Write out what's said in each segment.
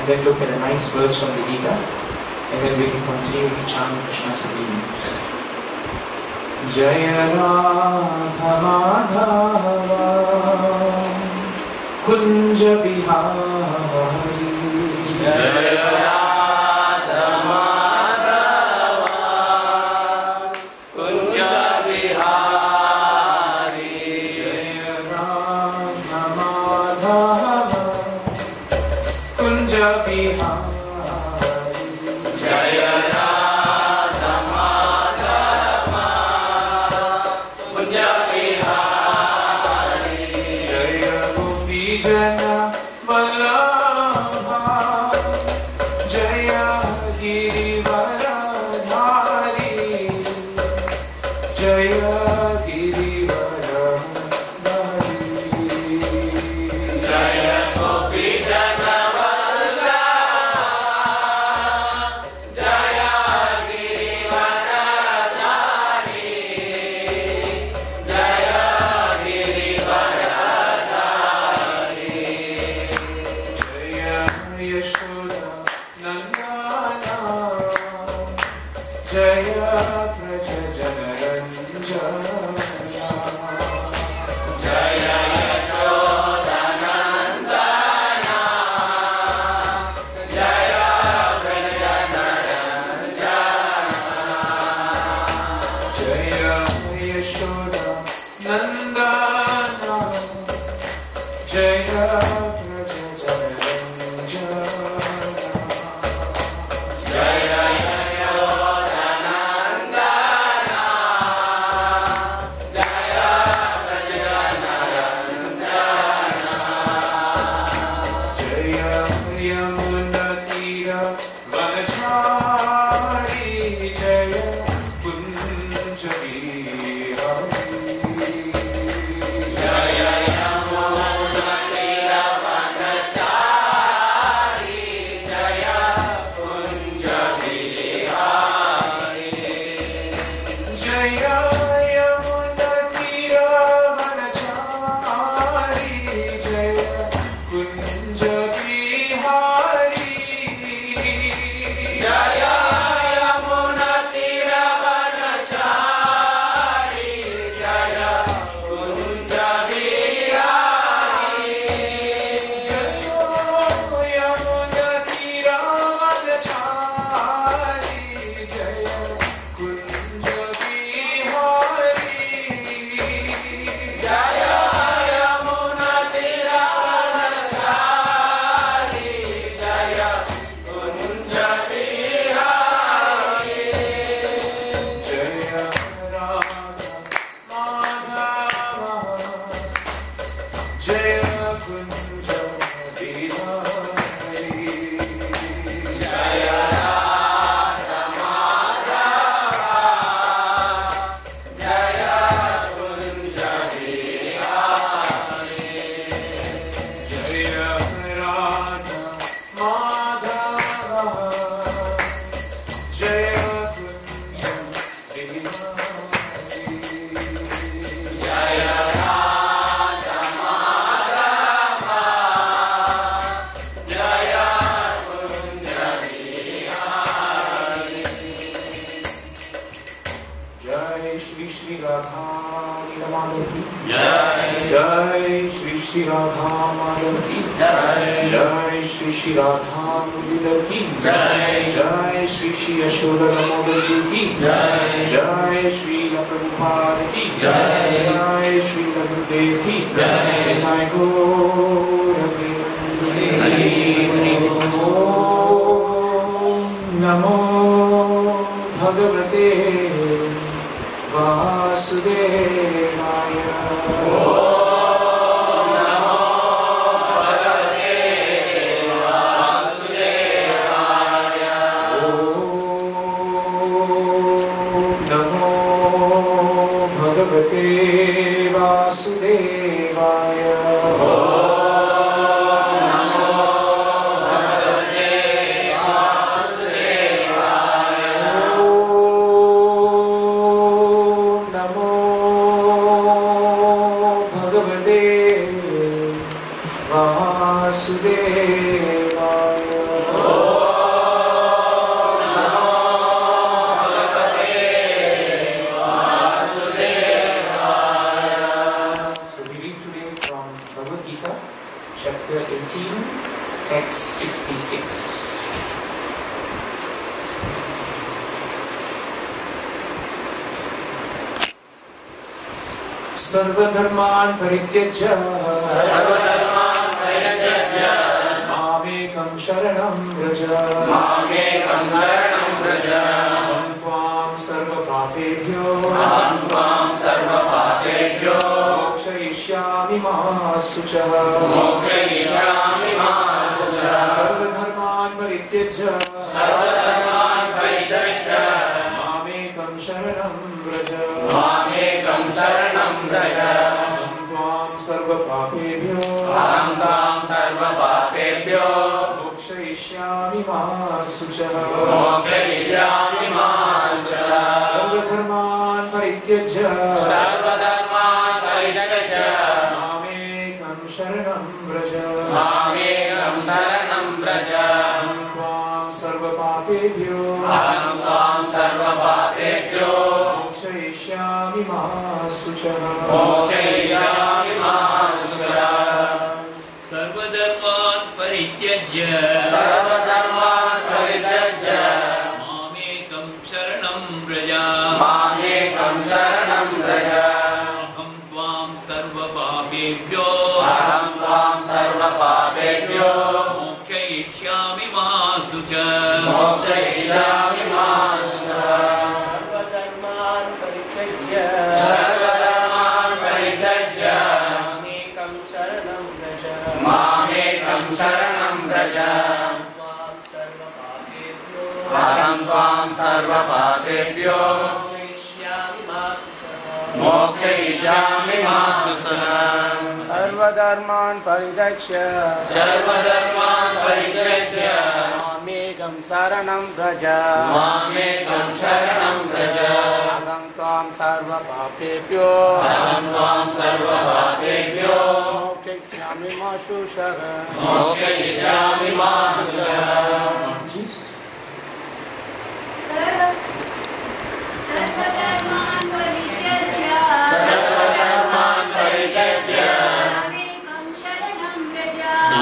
and then look at a nice verse from the Gita, and then we can continue to chant Krishna's names. Jaya Radha Madhava Kunja Bihari, Jaya Radha Madhava Kunja Bihari, Jaya Radha Madhava Kunja Bihari. Namo Bhagavate Vasudevaya. Vasudevaya. text 66. Sarvadharman parityajya Mamekam sharanam vraja Aham tvam sarva papebhyo Mokshayishyami ma suchaha Sarvadharman parityajya Mamekam sharanam vraja Aham tvam sarva papebhyo Mokshayishyami ma suchaha Sarvadharman parityajya Mamekam sharanam vraja Aham tvam sarva papebhyo Mokshayishyami ma suchaha Sarvadharman parityajya Mamekam sharanam vraja Aham tvam sarva papebhyo Mokshayishyami ma suchaha Aham tvam sarva papebhyo Mokshayishyami ma suchaha Sarvadharman paridakshya Mamekam saranam vraja Aham tvam sarva papebhyo Mokshayishyami ma suchaha Sarvadharman parityajya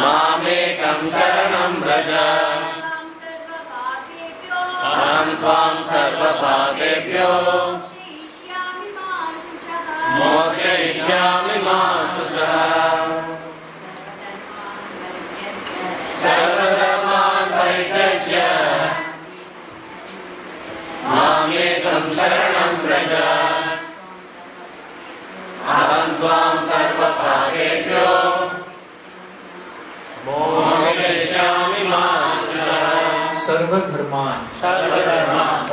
Mamekam sharanam vraja Aham tvam sarva papebhyo Mokshayishyami ma suchaha Sarvadharman parityajya Mamekam sharanam vraja Aham tvam sarva papebhyo Mokshayishyami ma suchaha Sarvadharman,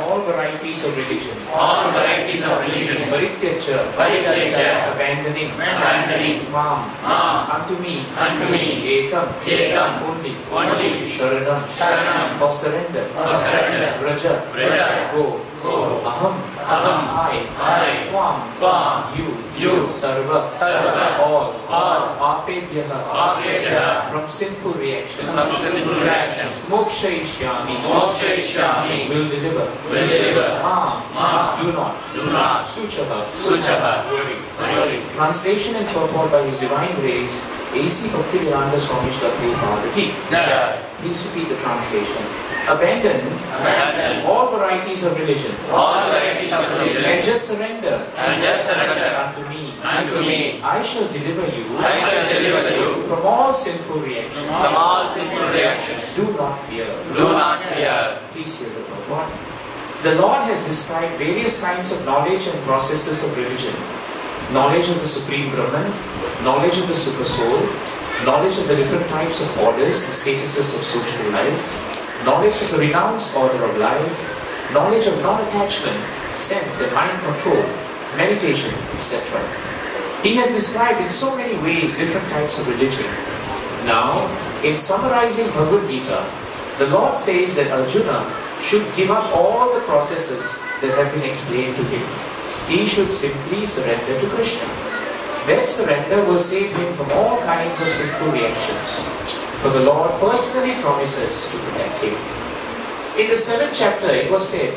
all varieties of religion, Parityaja, abandoning, Mam, unto me, Ekam, only, Sharanam, for surrender, Raja, go, Aham, I, Tvam, you, Sarva, all, Papebhyaha, from sinful reactions, Mokshayishyami, will deliver, do not, Suchaha, worry. Translation and purport by His Divine Grace, A.C. Bhaktivedanta Swami Srila Prabhupada Ki. Please repeat the translation. Abandon all varieties of religion, and just surrender unto me. I shall deliver you from all sinful reactions. Do not fear. Please hear the purport. The Lord has described various kinds of knowledge and processes of religion. Knowledge of the Supreme Brahman, knowledge of the Super Soul, knowledge of the different types of orders and statuses of social life, knowledge of the renounced order of life, knowledge of non-attachment, sense and mind control, meditation, etc. He has described in so many ways different types of religion. Now, in summarizing Bhagavad Gita, the Lord says that Arjuna should give up all the processes that have been explained to him. He should simply surrender to Krishna. That surrender will save him from all kinds of sinful reactions. For the Lord personally promises to protect him. In the 7th chapter, it was said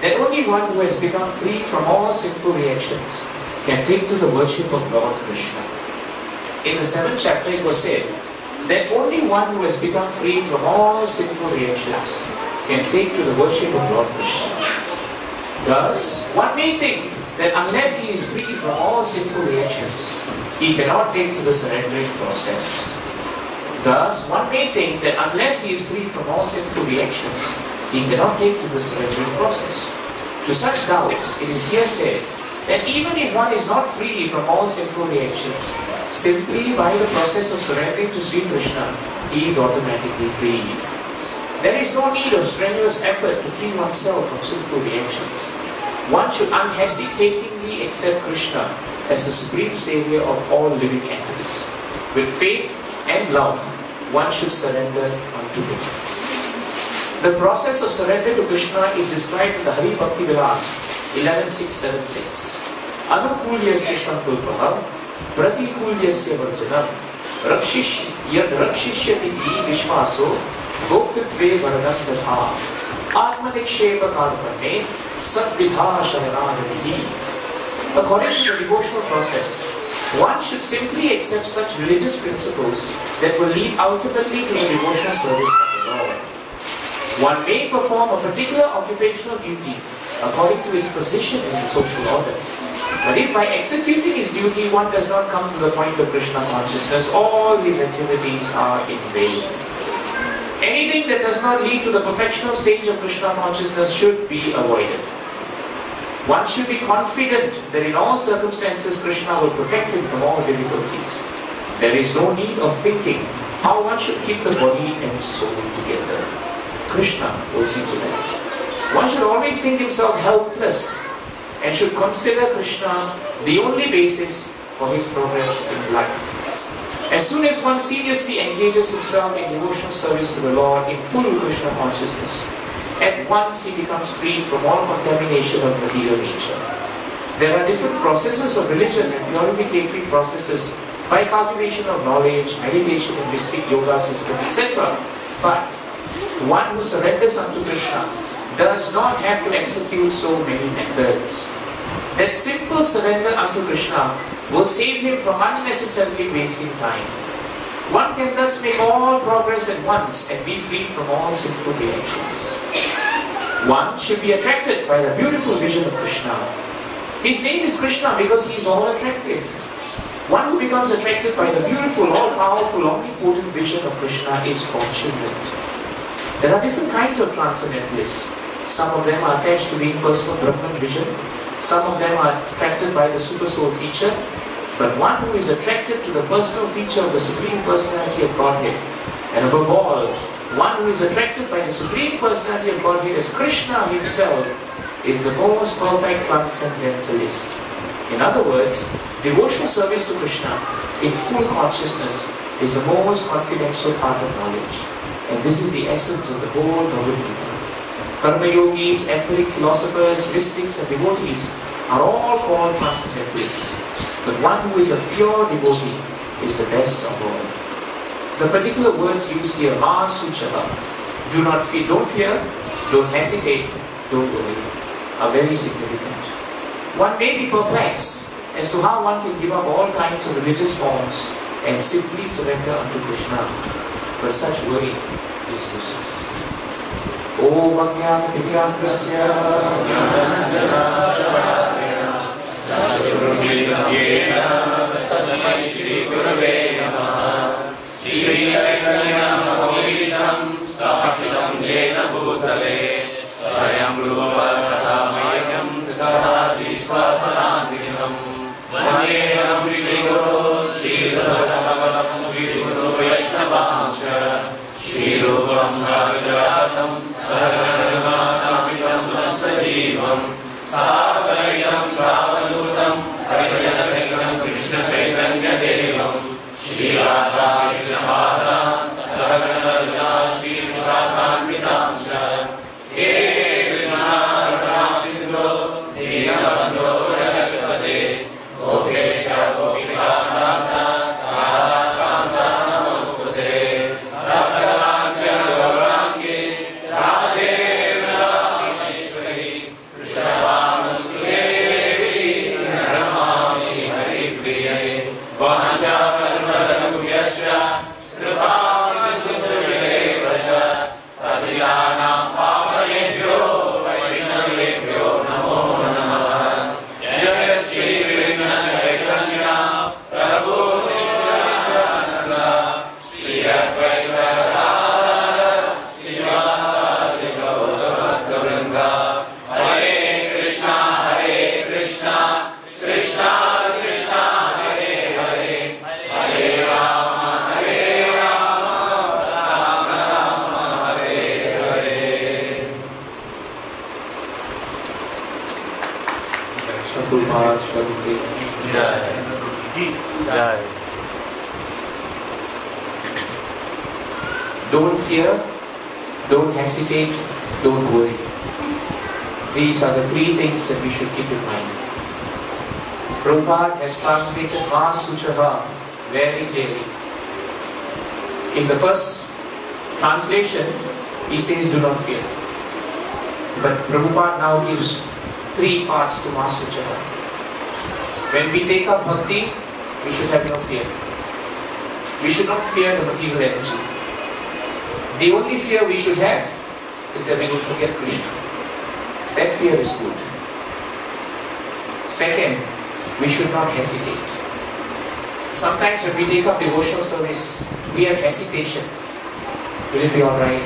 that only one who has become free from all sinful reactions can take to the worship of Lord Krishna. In the 7th chapter, it was said that only one who has become free from all sinful reactions can take to the worship of Lord Krishna. Thus, one may think that unless he is free from all sinful reactions, he cannot take to the surrendering process. Thus, one may think that unless he is free from all sinful reactions, he cannot take to the surrendering process. To such doubts, it is here said that even if one is not free from all sinful reactions, simply by the process of surrendering to Sri Krishna, he is automatically free. There is no need of strenuous effort to free oneself from sinful reactions. One should unhesitatingly accept Krishna as the supreme savior of all living entities. With faith and love, one should surrender unto him. The process of surrender to Krishna is described in the Hari Bhakti Vilas 11.676. Anukulyasya sankalpaha pratikulyasya varjanam yad rakshishyati vishvaso goptitve varadam tatha atmaniksheva karmane sadvidha sharanagati. According to the devotional process, one should simply accept such religious principles that will lead ultimately to the devotional service of the Lord. One may perform a particular occupational duty according to his position in the social order. But if by executing his duty one does not come to the point of Krishna consciousness, all his activities are in vain. Anything that does not lead to the perfectional stage of Krishna consciousness should be avoided. One should be confident that in all circumstances Krishna will protect him from all difficulties. There is no need of thinking how one should keep the body and soul together. Krishna will see to that. One should always think himself helpless and should consider Krishna the only basis for his progress in life. As soon as one seriously engages himself in devotional service to the Lord in full Krishna consciousness, at once he becomes free from all contamination of material nature. There are different processes of religion and purificatory processes by cultivation of knowledge, meditation and mystic yoga system, etc. But one who surrenders unto Krishna does not have to execute so many methods. That simple surrender unto Krishna will save him from unnecessarily wasting time. One can thus make all progress at once and be free from all sinful reactions. One should be attracted by the beautiful vision of Krishna. His name is Krishna because he is all attractive. One who becomes attracted by the beautiful, all-powerful, omnipotent vision of Krishna is fortunate. There are different kinds of transcendentalists. Some of them are attached to the impersonal Brahman vision. Some of them are attracted by the super soul feature. But one who is attracted to the personal feature of the Supreme Personality of Godhead, and above all, one who is attracted by the Supreme Personality of Godhead as Krishna himself, is the most perfect transcendentalist. In other words, devotional service to Krishna in full consciousness is the most confidential part of knowledge. And this is the essence of the whole Bhagavad Gita. Karma yogis, empiric philosophers, mystics and devotees are all called transcendentalists. But one who is a pure devotee is the best of all. The particular words used here, ma suchava, do not fear, don't fear, don't hesitate, don't worry, are very significant. One may be perplexed as to how one can give up all kinds of religious forms and simply surrender unto Krishna. But such worry is useless. Om Ajnana-Timirandasya Jnana-Jnana Tasmai Shri Gurave Namaha Shri Chaitanya Mahavisham Sthapitam Yena Bhutale Swayam Rupa Kathamayam Dadati Swapadantinam Vandeham Shri Guru Shri Bhagavatam Shri Guru Vaishnavamscha Shri Rupam Sarvajatam Sarvadharmanamitam Sajivam Sarvaitam Savadutam Harijasekam Krishna Chaitanya Devam Shri Radha Krishna Madha Sarvadharma Shri Vishakhanvitamscha He Krishna Karnasindho Dinabandho Rajakpate Gopesha Gopika Kanta Radha Kanta Namostate Radha Gaurangi Radhe Radheshwari Krishna Prabhupada, Shri Jai. Don't fear, don't hesitate, don't worry. These are the three things that we should keep in mind. Prabhupada has translated Ma Suchaha very clearly. In the first translation, he says, do not fear. But Prabhupada now gives three parts to Ma Suchaha. When we take up bhakti, we should have no fear. We should not fear the material energy. The only fear we should have is that we will forget Krishna. That fear is good. Second, we should not hesitate. Sometimes when we take up devotional service, we have hesitation. Will it be alright?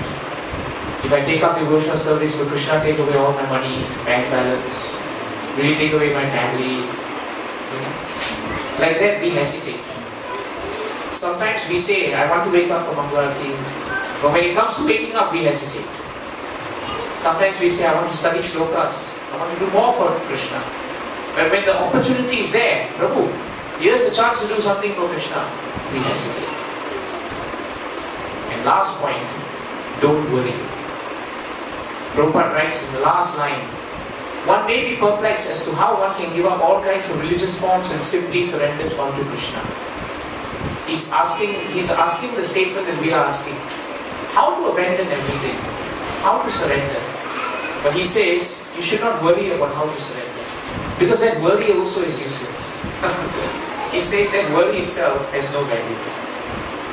If I take up devotional service, will Krishna take away all my money, bank balance? Will he take away my family? Like that we hesitate. Sometimes we say, I want to wake up for Mangalarti. But when it comes to waking up, we hesitate. Sometimes we say, I want to study shlokas. I want to do more for Krishna. But when the opportunity is there, Prabhu, here's the chance to do something for Krishna, we hesitate. And last point, don't worry. Prabhupada writes in the last line, one may be perplexed as to how one can give up all kinds of religious forms and simply surrender it unto Krishna. He's asking the statement that we are asking. How to abandon everything? How to surrender? But he says, you should not worry about how to surrender. Because that worry also is useless. He said that worry itself has no value.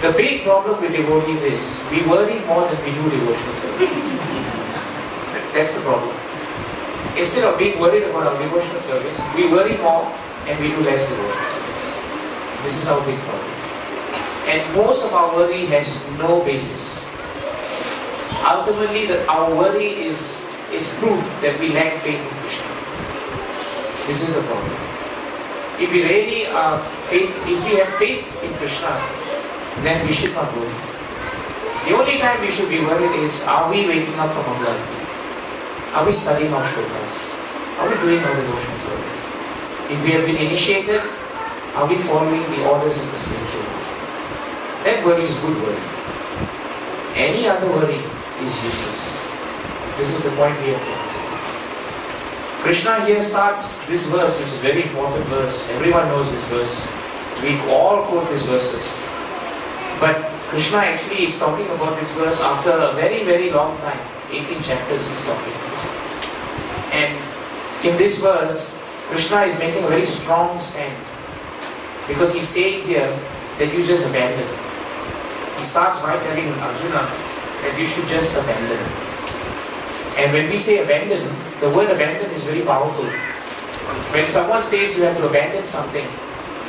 The big problem with devotees is, we worry more than we do devotional service. That's the problem. Instead of being worried about our devotional service, we worry more and we do less devotional service. This is our big problem. And most of our worry has no basis. Ultimately, our worry is proof that we lack faith in Krishna. This is the problem. If we really have faith in Krishna, then we should not worry. The only time we should be worried is, are we waking up from Mangalarti? Are we studying our shlokas? Are we doing our devotional service? If we have been initiated, are we following the orders of the spiritual laws? That worry is good worry. Any other worry is useless. This is the point we have to understand. Krishna here starts this verse, which is a very important verse. Everyone knows this verse. We all quote these verses. But Krishna actually is talking about this verse after a very, very long time. 18 chapters he's talking. And in this verse, Krishna is making a very strong stand. Because he's saying here that you just abandon. He starts by telling Arjuna that you should just abandon. And when we say abandon, the word abandon is very powerful. When someone says you have to abandon something,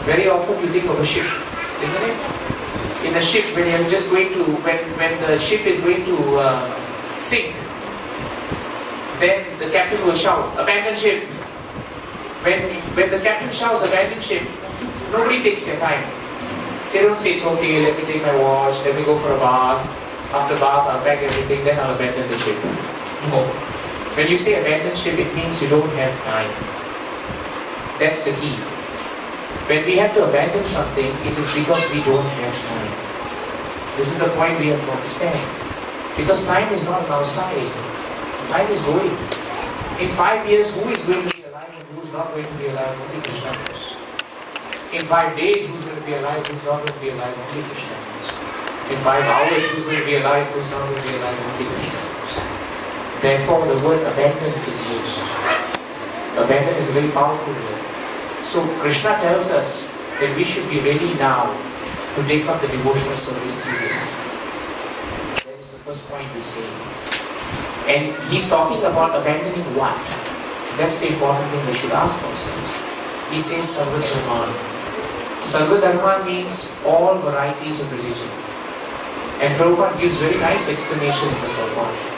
very often you think of a ship, isn't it? In a ship, when you're just going to, when the ship is going to sink, then the captain will shout, abandon ship. When the captain shouts abandon ship, nobody takes their time. They don't say it's okay, let me take my watch, let me go for a bath. After bath, I'll pack everything, then I'll abandon the ship. No. When you say abandon ship, it means you don't have time. That's the key. When we have to abandon something, it is because we don't have time. This is the point we have to understand. Because time is not on our side. Time is going. In 5 years, who is going to be alive and who is not going to be alive? Only Krishna knows. In 5 days, who's going to be alive, who's not going to be alive? Only Krishna knows. In 5 hours, who's going to be alive, who's not going to be alive? Only Krishna knows. Therefore, the word abandon is used. Abandon is a very powerful word. So, Krishna tells us that we should be ready now to take up the devotional service seriously. That is the first point we say. And he's talking about abandoning what? That's the important thing we should ask ourselves. He says Sarva Dharma. Sarva Dharma means all varieties of religion. And Prabhupada gives very nice explanation in the Prabhupada.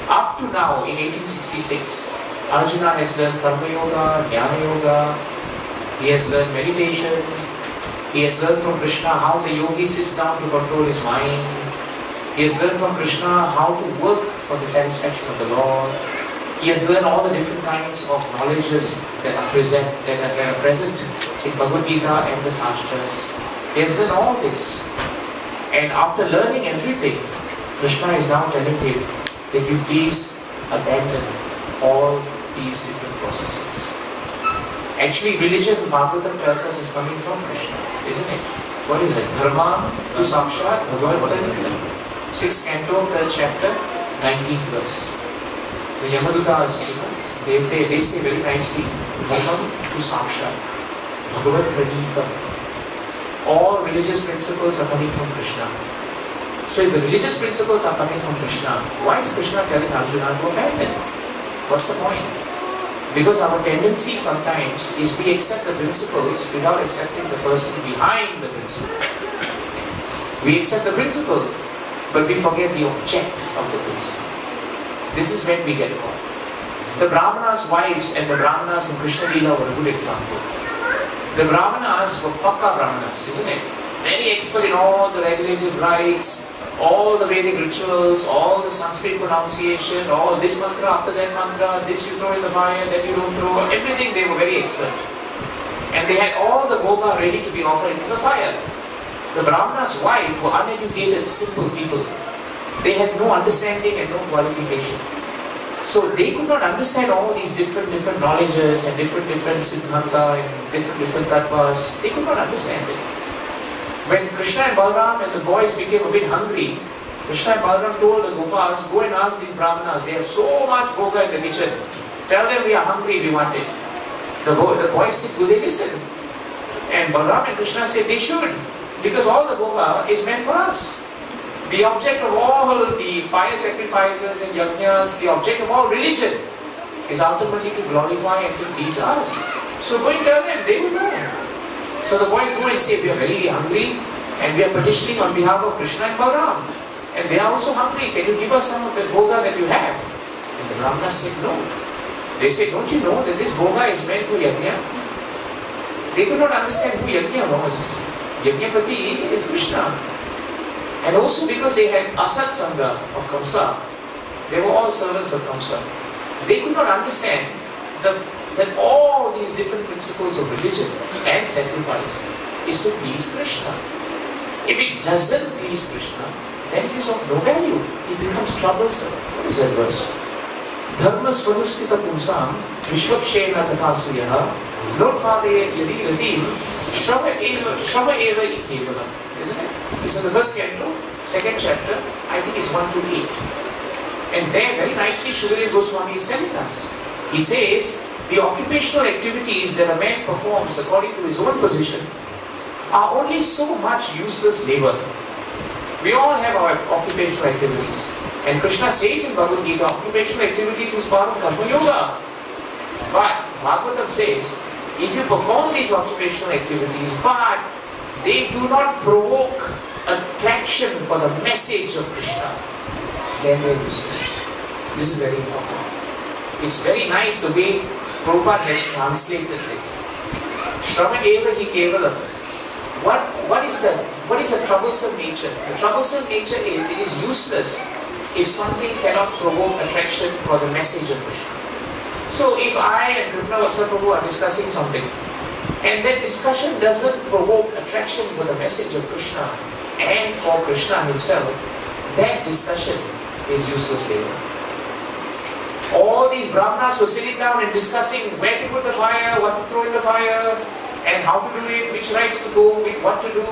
Up to now, in 1866, Arjuna has learned Karma Yoga, Jnana Yoga, he has learned meditation, he has learned from Krishna how the yogi sits down to control his mind, he has learned from Krishna how to work for the satisfaction of the Lord, He has learned all the different kinds of knowledges that are present in Bhagavad Gita and the Shastras. He has learned all this. And after learning everything, Krishna is now telling him that you please abandon all these different processes. Actually, religion, Bhagavatam tells us, is coming from Krishna, isn't it? What is it? Dharma to Sakshat Bhagavat. 6th canto, 3rd chapter, 19th verse. The Yamadutas, they say very nicely, Dharma to Sakshat Bhagavat Pranita. All religious principles are coming from Krishna. So if the religious principles are coming from Krishna, why is Krishna telling Arjuna to abandon? What's the point? Because our tendency sometimes is we accept the principles without accepting the person behind the principle. We accept the principle, but we forget the object of the principle. This is when we get caught. The Brahmanas' wives and the Brahmanas in Krishna Leela were a good example. The Brahmanas were Pakka Brahmanas, isn't it? Very expert in all the regulative rites, all the Vedic rituals, all the Sanskrit pronunciation, all this mantra after that mantra, this you throw in the fire, then you don't throw, everything they were very expert. And they had all the bhoga ready to be offered into the fire. The Brahmana's wife were uneducated, simple people. They had no understanding and no qualification. So they could not understand all these different knowledges and different siddhanta and different tattvas. They could not understand it. When Krishna and Balaram and the boys became a bit hungry, Krishna and Balaram told the Gopals, go and ask these Brahmanas, they have so much bhoga in the kitchen. Tell them we are hungry, we want it. The boys said, will they listen? And Balaram and Krishna said they should, because all the bhoga is meant for us. The object of all the fire sacrifices and yajnas, the object of all religion is ultimately to glorify and to please us. So go and tell them, they will know. So the boys go and say, we are very hungry and we are petitioning on behalf of Krishna and Balaram. And they are also hungry, can you give us some of the bhoga that you have? And the Brahmanas said, no. They said, don't you know that this bhoga is meant for yajna? They could not understand who yajna was. Yajnapati is Krishna. And also because they had Asat Sangha of Kamsa, they were all servants of Kamsa. They could not understand that all these different principles of religion and sacrifice is to please Krishna. If it doesn't please Krishna, then it is of no value. It becomes troublesome. What is that verse? Dharma svanustita pumsam vishvakshena tatha suyaha lotpade yadi yadim shrava eva ikevalam. Isn't it? It's in the first canto, 2nd chapter, I think it's 1 to 8. And there very nicely Shukadeva Goswami is telling us. He says, the occupational activities that a man performs according to his own position are only so much useless labor. We all have our occupational activities. And Krishna says in Bhagavad Gita, occupational activities is part of Karma Yoga. But Bhagavatam says, if you perform these occupational activities, but they do not provoke attraction for the message of Krishna, then they are useless. This is very important. It's very nice the way Prabhupada has translated this. Shravan eva hi kevalam. What is the troublesome nature? The troublesome nature is, it is useless if something cannot provoke attraction for the message of Krishna. So if I and Kripnavasa Prabhu are discussing something, and that discussion doesn't provoke attraction for the message of Krishna and for Krishna himself, that discussion is useless labor. All these Brahmanas were sitting down and discussing where to put the fire, what to throw in the fire, and how to do it, which rites to go with, what to do,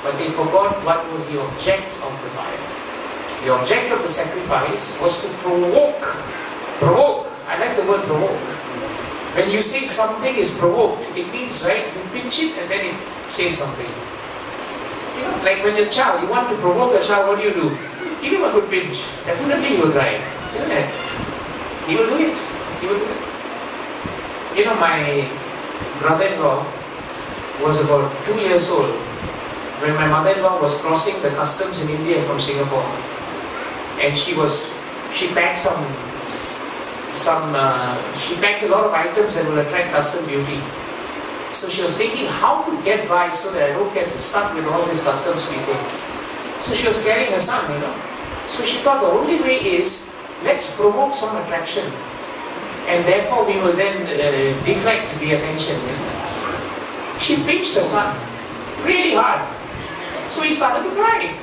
but they forgot what was the object of the fire. The object of the sacrifice was to provoke. I like the word provoke. When you say something is provoked, it means, right, you pinch it and then it says something. You know, like when a child, you want to provoke a child, what do? Give him a good pinch. Definitely he will cry, isn't it? He will do it. He will do it. You know, my brother-in-law was about 2 years old when my mother-in-law was crossing the customs in India from Singapore, and she packed she packed a lot of items that will attract custom beauty. So she was thinking how to get by so that I don't get stuck with all these customs people. So she was carrying her son, you know. So she thought the only way is, let's provoke some attraction and therefore we will then deflect the attention. She pinched her son really hard. So he started to cry.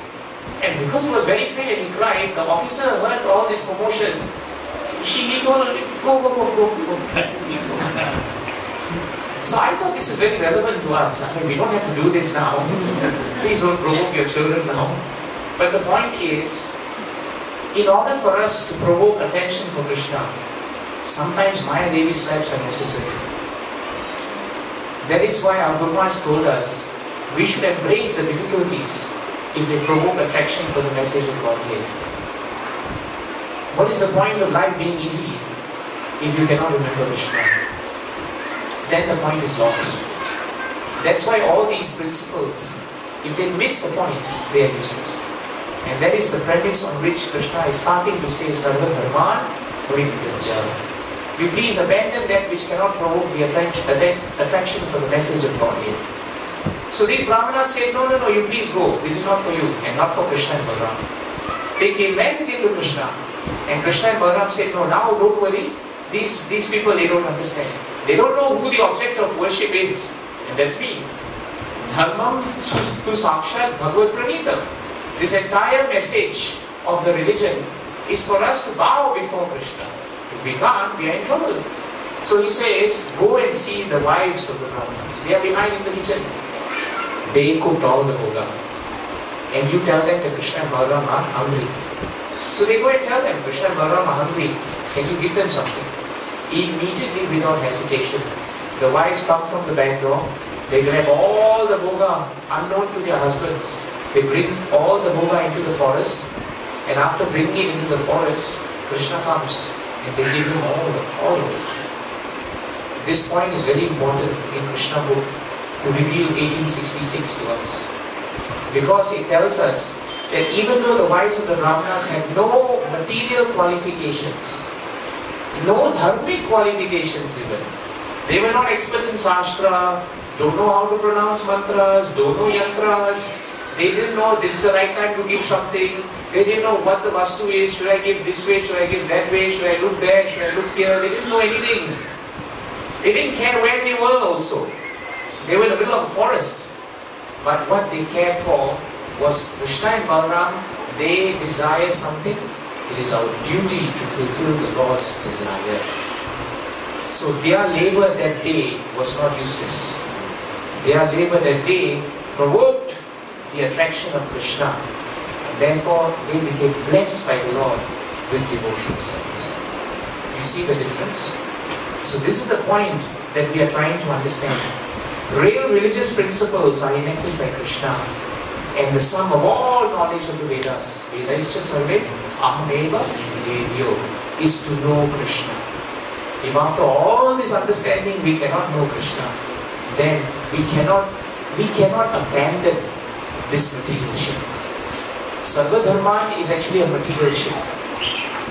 And because he was very pain and he cried, the officer heard all this commotion. He told her, go. So I thought this is very relevant to us. I mean, we don't have to do this now. Please don't provoke your children now. But the point is, in order for us to provoke attention for Krishna, sometimes Maya Devi slaps are necessary. That is why our Guru Maharaj told us, we should embrace the difficulties if they provoke attraction for the message of Godhead. What is the point of life being easy if you cannot remember Krishna? Then the point is lost. That's why all these principles, if they miss the point, they are useless. And that is the premise on which Krishna is starting to say, Sarva Dharman Parityaja. You please abandon that which cannot provoke the attraction for the message of Godhead. So these Brahmanas said, no, you please go. This is not for you and not for Krishna and Balaram. They came back again to Krishna. And Krishna and Balaram said, no, now don't worry. These people, they don't understand. They don't know who the object of worship is. And that's me. Dharmam tu sakshat Bhagavat Pranitam. This entire message of the religion is for us to bow before Krishna. If we can't, we are in trouble. So he says, go and see the wives of the Brahmanas. They are behind in the kitchen. They cooked all the bhoga. And you tell them that Krishna and Balaram are hungry. So they go and tell them, Krishna and Balaram are hungry. Can you give them something? Immediately, without hesitation, the wives come from the back door. They grab all the bhoga unknown to their husbands. They bring all the bhoga into the forest. And after bringing it into the forest, Krishna comes and they give him all of it. This point is very important in Krishna book to reveal 1866 to us. Because it tells us that even though the wives of the Brahmanas had no material qualifications, no dharmic qualifications even, they were not experts in Shastra, don't know how to pronounce mantras, don't know yantras, they didn't know this is the right time to give something, they didn't know what the vastu is, should I give this way, should I give that way, should I look there, should I look here, they didn't know anything. They didn't care where they were also. They were in the middle of a forest. But what they cared for was Krishna and Balaram, they desire something. It is our duty to fulfill the Lord's desire. So their labor that day was not useless. Their labor that day provoked the attraction of Krishna. And therefore they became blessed by the Lord with devotional service. You see the difference? So this is the point that we are trying to understand. Real religious principles are enacted by Krishna, and the sum of all knowledge of the Vedas, Vedaischa Sarve Ahameva Vedyo, is to know Krishna. If after all this understanding we cannot know Krishna, then we cannot abandon this material ship. Sarva Dharman is actually a material ship.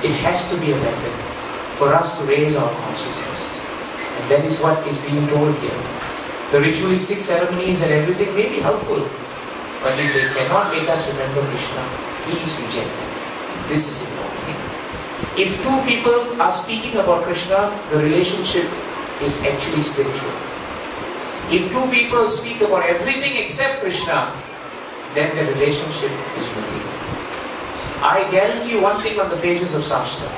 It has to be abandoned for us to raise our consciousness. And that is what is being told here. The ritualistic ceremonies and everything may be helpful, but if they cannot make us remember Krishna, please reject them. This is important. If two people are speaking about Krishna, the relationship is actually spiritual. If two people speak about everything except Krishna, then the relationship is material. I guarantee you one thing on the pages of Shastra.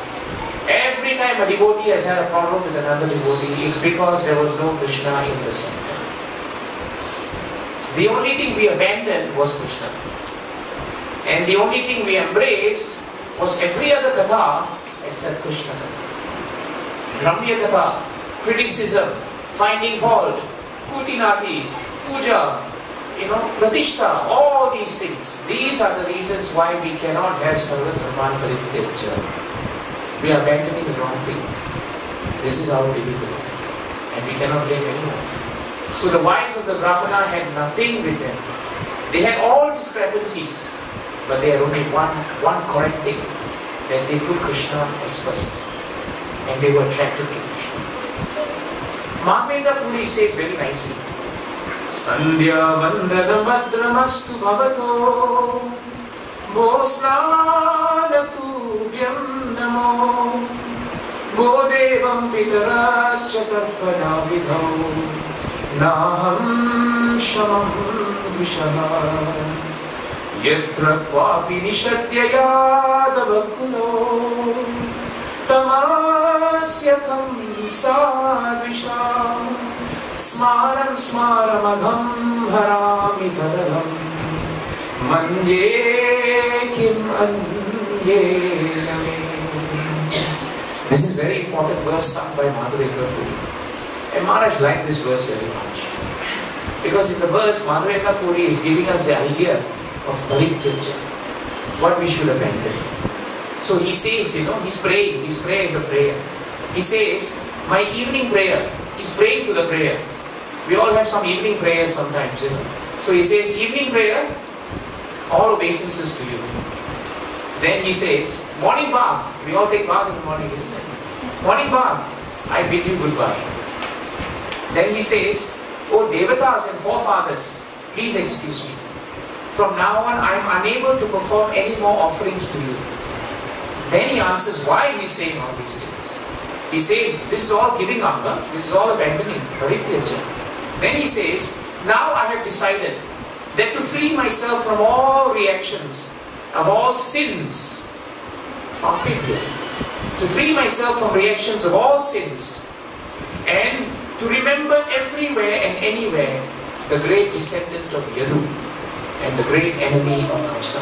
Every time a devotee has had a problem with another devotee, it's because there was no Krishna in the center. The only thing we abandoned was Krishna. And the only thing we embraced was every other katha except Krishna katha. Gramya katha, criticism, finding fault, kutinati, puja, pratishta, all these things. These are the reasons why we cannot have Sarva Dharman Parityaja. We are abandoning the wrong thing. This is our difficulty. And we cannot blame anyone. So the wives of the Brahmana had nothing with them. They had all discrepancies, but they had only one correct thing, that they put Krishna as first. And they were attracted to Krishna. Mahavendra Puri says very nicely, Sandhya Vandana Madramastu Bhavato Bosnadatu Vyam Namo Bodeva evam pitarascha tarpana vidhau naham shamam dushaha yatra kvapi nishadyayadavakulo tamasyakam sadvisham smaram smaramagham harami tadaram manye kim anye name. This is a very important verse sung by Madhavendra Puri. And Maharaj liked this verse very much. Because in the verse, Madhavendra Puri is giving us the idea of Parityaja, what we should abandon. So he says, he's praying, his prayer is a prayer. He says, my evening prayer, he's praying to the prayer. We all have some evening prayers sometimes, So he says, evening prayer, all obeisances to you. Then he says, morning bath, we all take bath in the morning, isn't it? Morning bath, I bid you goodbye. Then he says, oh Devatas and forefathers, please excuse me. From now on, I am unable to perform any more offerings to you. Then he answers why he is saying all these things. He says, this is all giving up, this is all abandoning, parityaja. Then he says, now I have decided that to free myself from all reactions, of all sins, to free myself from reactions of all sins, and to remember everywhere and anywhere the great descendant of Yadu and the great enemy of Kamsa.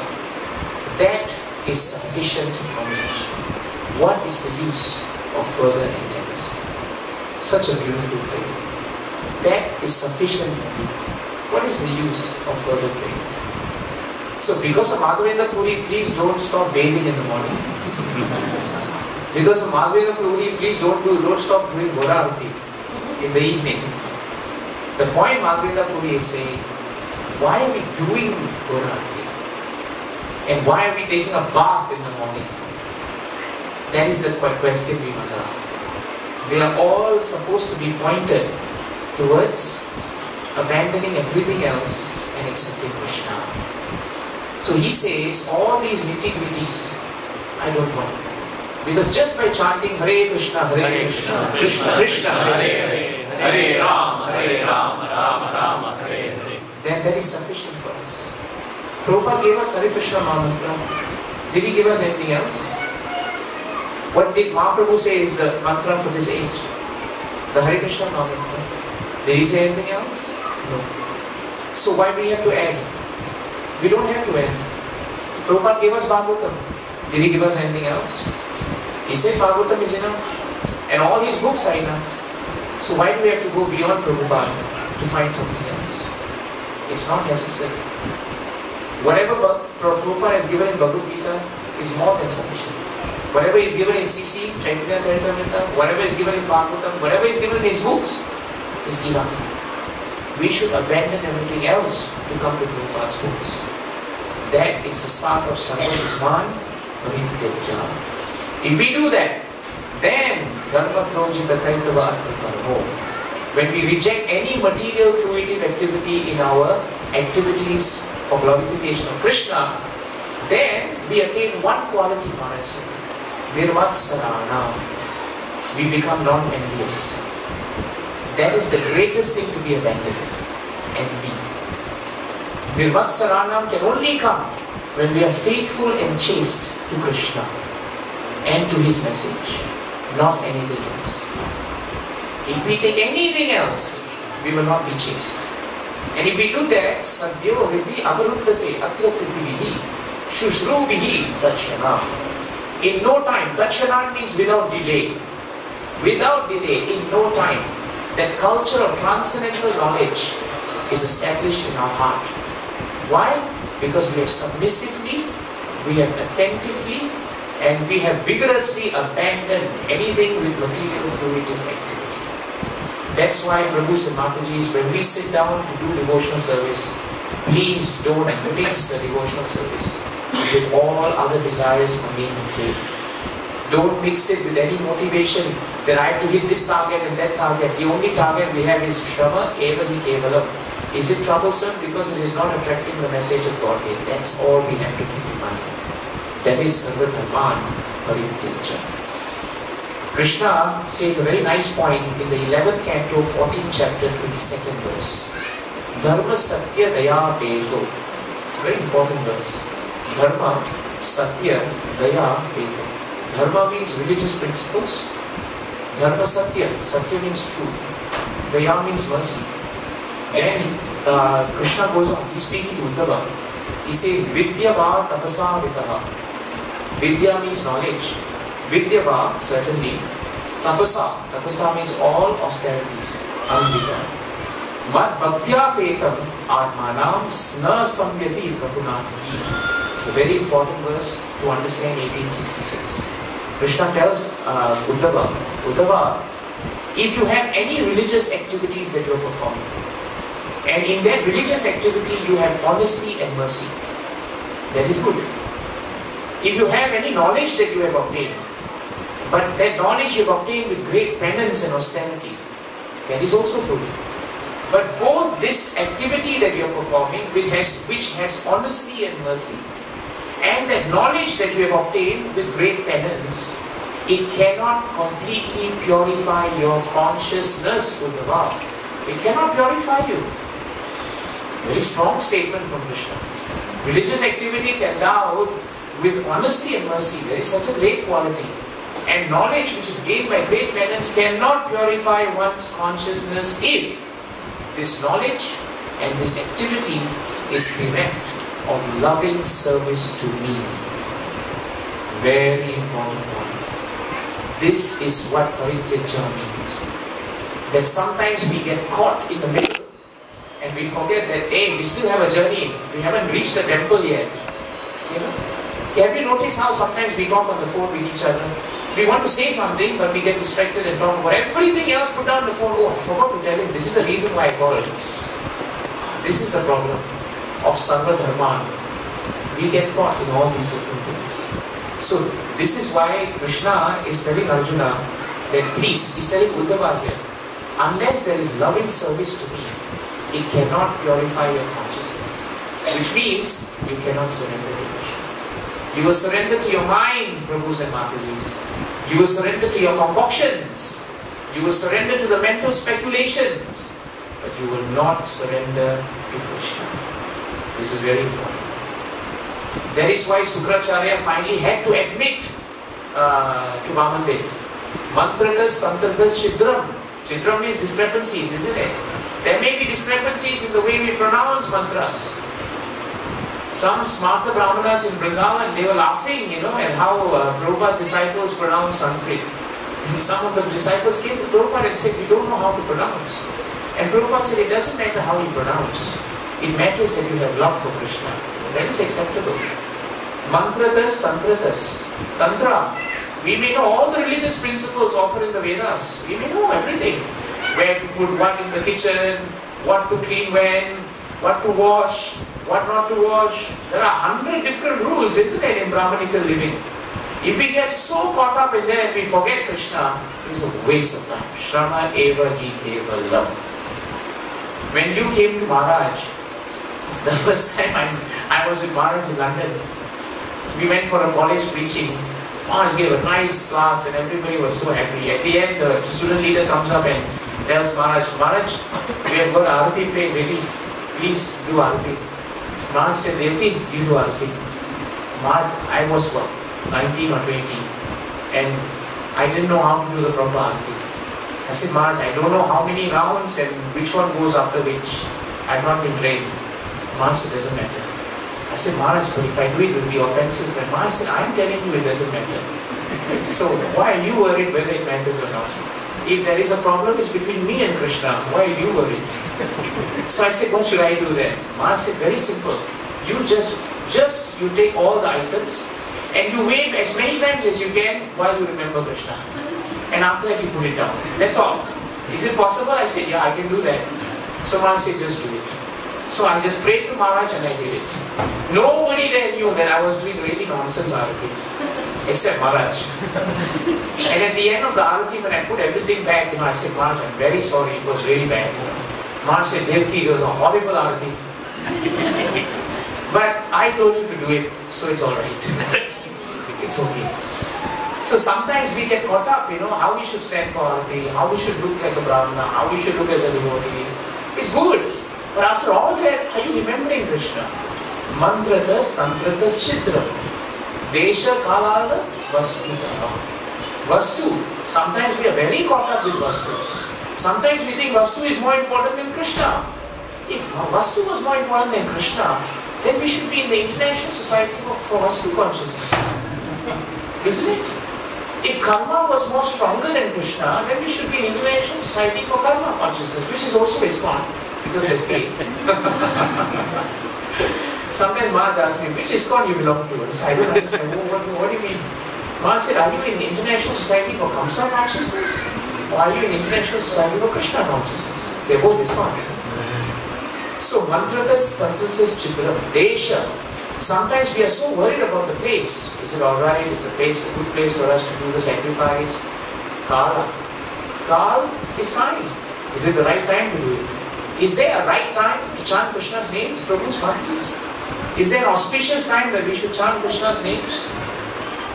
That is sufficient for me. What is the use of further endeavors? Such a beautiful prayer. That is sufficient for me. What is the use of further prayers? So because of Madhavendra Puri, please don't stop bathing in the morning. Because of Madhavendra Puri, please don't stop doing Gora Arati in the evening. The point Madhavendra Puri is saying, why are we doing Gora Arati? And why are we taking a bath in the morning? That is the question we must ask. They are all supposed to be pointed towards abandoning everything else and accepting Krishna. So he says, all these nitty-gritties, I don't want. Because just by chanting Hare Krishna, Hare Krishna, Krishna Krishna, Hare Hare, Hare Rama, Rama Rama, Hare Hare, then that is sufficient for us. Prabhupada gave us Hare Krishna mantra. Did he give us anything else? What did Mahaprabhu say is the mantra for this age? The Hare Krishna mantra. Did he say anything else? No. So why do we have to add? We don't have to add. Prabhupada gave us Bhagavatam. Did he give us anything else? He said Bhagavatam is enough. And all his books are enough. So why do we have to go beyond Prabhupada to find something else? It's not necessary. Whatever Prabhupada has given in Bhagavad Gita is more than sufficient. Whatever is given in CC, Chaitanya Charitamrita, whatever is given in Bhagavatam, whatever is given in his books is enough. We should abandon everything else to come to Prabhupada's books. That is the start of Sarva-Dharman Parityaja. If we do that, then Dharma Projita Kaitava Artha. When we reject any material fruitive activity in our activities for glorification of Krishna, then we attain one quality, Maharaj said, Nirvatsarana. We become non-envious. That is the greatest thing to be abandoned. Envy. Nirvatsaranam can only come when we are faithful and chaste to Krishna and to his message, not anything else. If we take anything else, we will not be chaste. And if we do that, Sadhyo Hridhi Avaruddhate Atyakritivihi Shushruvihi Tatshana. In no time, Tatshana means without delay. Without delay, in no time, that culture of transcendental knowledge is established in our heart. Why? Because we have submissively, we have attentively, and we have vigorously abandoned anything with material fruitive activity. That's why Prabhu and Mataji's, when we sit down to do devotional service, please don't mix the devotional service with all other desires for name and fame. Don't mix it with any motivation that I have to hit this target and that target. The only target we have is Shrama Eva Hi Kevalam. Is it troublesome because it is not attracting the message of Godhead? That's all we have to keep in mind. That is Sarva-Dharman Parityaja. Krishna says a very nice point in the 11th canto, 14th chapter, 22nd verse. Dharma Satya Daya Peto. It's a very important verse. Dharma Satya Daya Peto. Dharma means religious principles. Dharma Satya. Satya means truth. Daya means mercy. Then Krishna goes on, he's speaking to Uddhava. He says, Vidya va tapasa vitaha. Vidya means knowledge. Vidya va, certainly. Tapasa. Tapasa means all austerities. Anvita. Mad bhaktya petam atmanam sna samyati prapunati. It's a very important verse to understand 1866. Krishna tells Uddhava, if you have any religious activities that you are performing, and in that religious activity you have honesty and mercy, that is good. If you have any knowledge that you have obtained, but that knowledge you have obtained with great penance and austerity, that is also good. But both this activity that you are performing, which has honesty and mercy, and that knowledge that you have obtained with great penance, it cannot completely purify your consciousness, Uddhava. It cannot purify you. Very strong statement from Krishna. Religious activities endowed with honesty and mercy, there is such a great quality. And knowledge which is gained by great penance cannot purify one's consciousness if this knowledge and this activity is bereft of loving service to me. Very important point. This is what Parityaja means. That sometimes we get caught in the middle and we forget that, hey, we still have a journey. We haven't reached the temple yet. You know? Have you noticed how sometimes we talk on the phone with each other? We want to say something, but we get distracted and talk about everything else, put down the phone. Oh, I forgot to tell him, this is the reason why I called. This is the problem of Sarva Dharman. We get caught in all these different things. So, this is why Krishna is telling Arjuna that please, he's telling Uddhava here, unless there is loving service to me, it cannot purify your consciousness. Which means, you cannot surrender to Krishna. You will surrender to your mind, Prabhus and Matajis. You will surrender to your concoctions. You will surrender to the mental speculations. But you will not surrender to Krishna. This is very important. That is why Sukracharya finally had to admit to Vamandev, Mantrakas, Tantrakas, Chidram. Chidram means discrepancies, isn't it? There may be discrepancies in the way we pronounce mantras. Some smarta brahmanas in Vrindavan, they were laughing, at how Prabhupada's disciples pronounce Sanskrit. And some of the disciples came to Prabhupada and said, we don't know how to pronounce. And Prabhupada said, it doesn't matter how you pronounce. It matters that you have love for Krishna. That is acceptable. Mantratas, Tantratas. Tantra. We may know all the religious principles offered in the Vedas. We may know everything. Where to put what in the kitchen, what to clean when, what to wash, what not to wash. There are 100 different rules, isn't it, in Brahmanical living? If we get so caught up in there and we forget Krishna, it's a waste of time. Shrama eva hi kevalam. When you came to Maharaj, the first time I was with Maharaj in London, we went for a college preaching. Maharaj gave a nice class and everybody was so happy. At the end, the student leader comes up and tells Maharaj, Maharaj, we have got Arati prayed ready. Please do Arati. Maharaj said, Devki, you do Arati. Maharaj, I was what, 19 or 20, and I didn't know how to do the proper Arati. I said, Maharaj, I don't know how many rounds and which one goes after which. I've not been trained. Maharaj said, doesn't matter. I said, Maharaj, but if I do it will be offensive. And Maharaj said, I'm telling you it doesn't matter. So why are you worried whether it matters or not? If there is a problem, it's between me and Krishna. Why are you worried? So I said, what should I do then? Maharaj said, very simple. You you take all the items and you wave as many times as you can while you remember Krishna. And after that you put it down. That's all. Is it possible? I said, yeah, I can do that. So Maharaj said, just do it. So I just prayed to Maharaj and I did it. Nobody there knew that I was doing really nonsense Arati, except Maharaj. And at the end of the Arati, when I put everything back, I said, Maharaj, I'm very sorry, it was really bad. Maharaj said, Devki, it was a horrible Arati. But I told you to do it, so it's alright. It's okay. So sometimes we get caught up, how we should stand for arati, how we should look like a brahmana, how we should look as a devotee. It's good. But after all that, are you remembering Krishna? Mantratas, tantratas, chitram. Desha kalala, vastu. Vastu. Sometimes we are very caught up with vastu. Sometimes we think vastu is more important than Krishna. If vastu was more important than Krishna, then we should be in the International Society for Vastu Consciousness. Isn't it? If karma was more stronger than Krishna, then we should be in International Society for Karma Consciousness, which is also ISKCON, because there's pain. Sometimes Maharaj asks me, which ISKCON you belong to? And I don't understand. What do you mean? Maharaj said, are you in the International Society for Kamsa Consciousness? Or are you in International Society for Krishna Consciousness? They're both ISKCON. So, mantratas, tantratas, chitram, desha. Sometimes we are so worried about the place. Is it alright? Is the place a good place for us to do the sacrifice? Kala. Kala is fine. Is it the right time to do it? Is there a right time to chant Krishna's names? Prabhu's mantras? Is there an auspicious time that we should chant Krishna's names?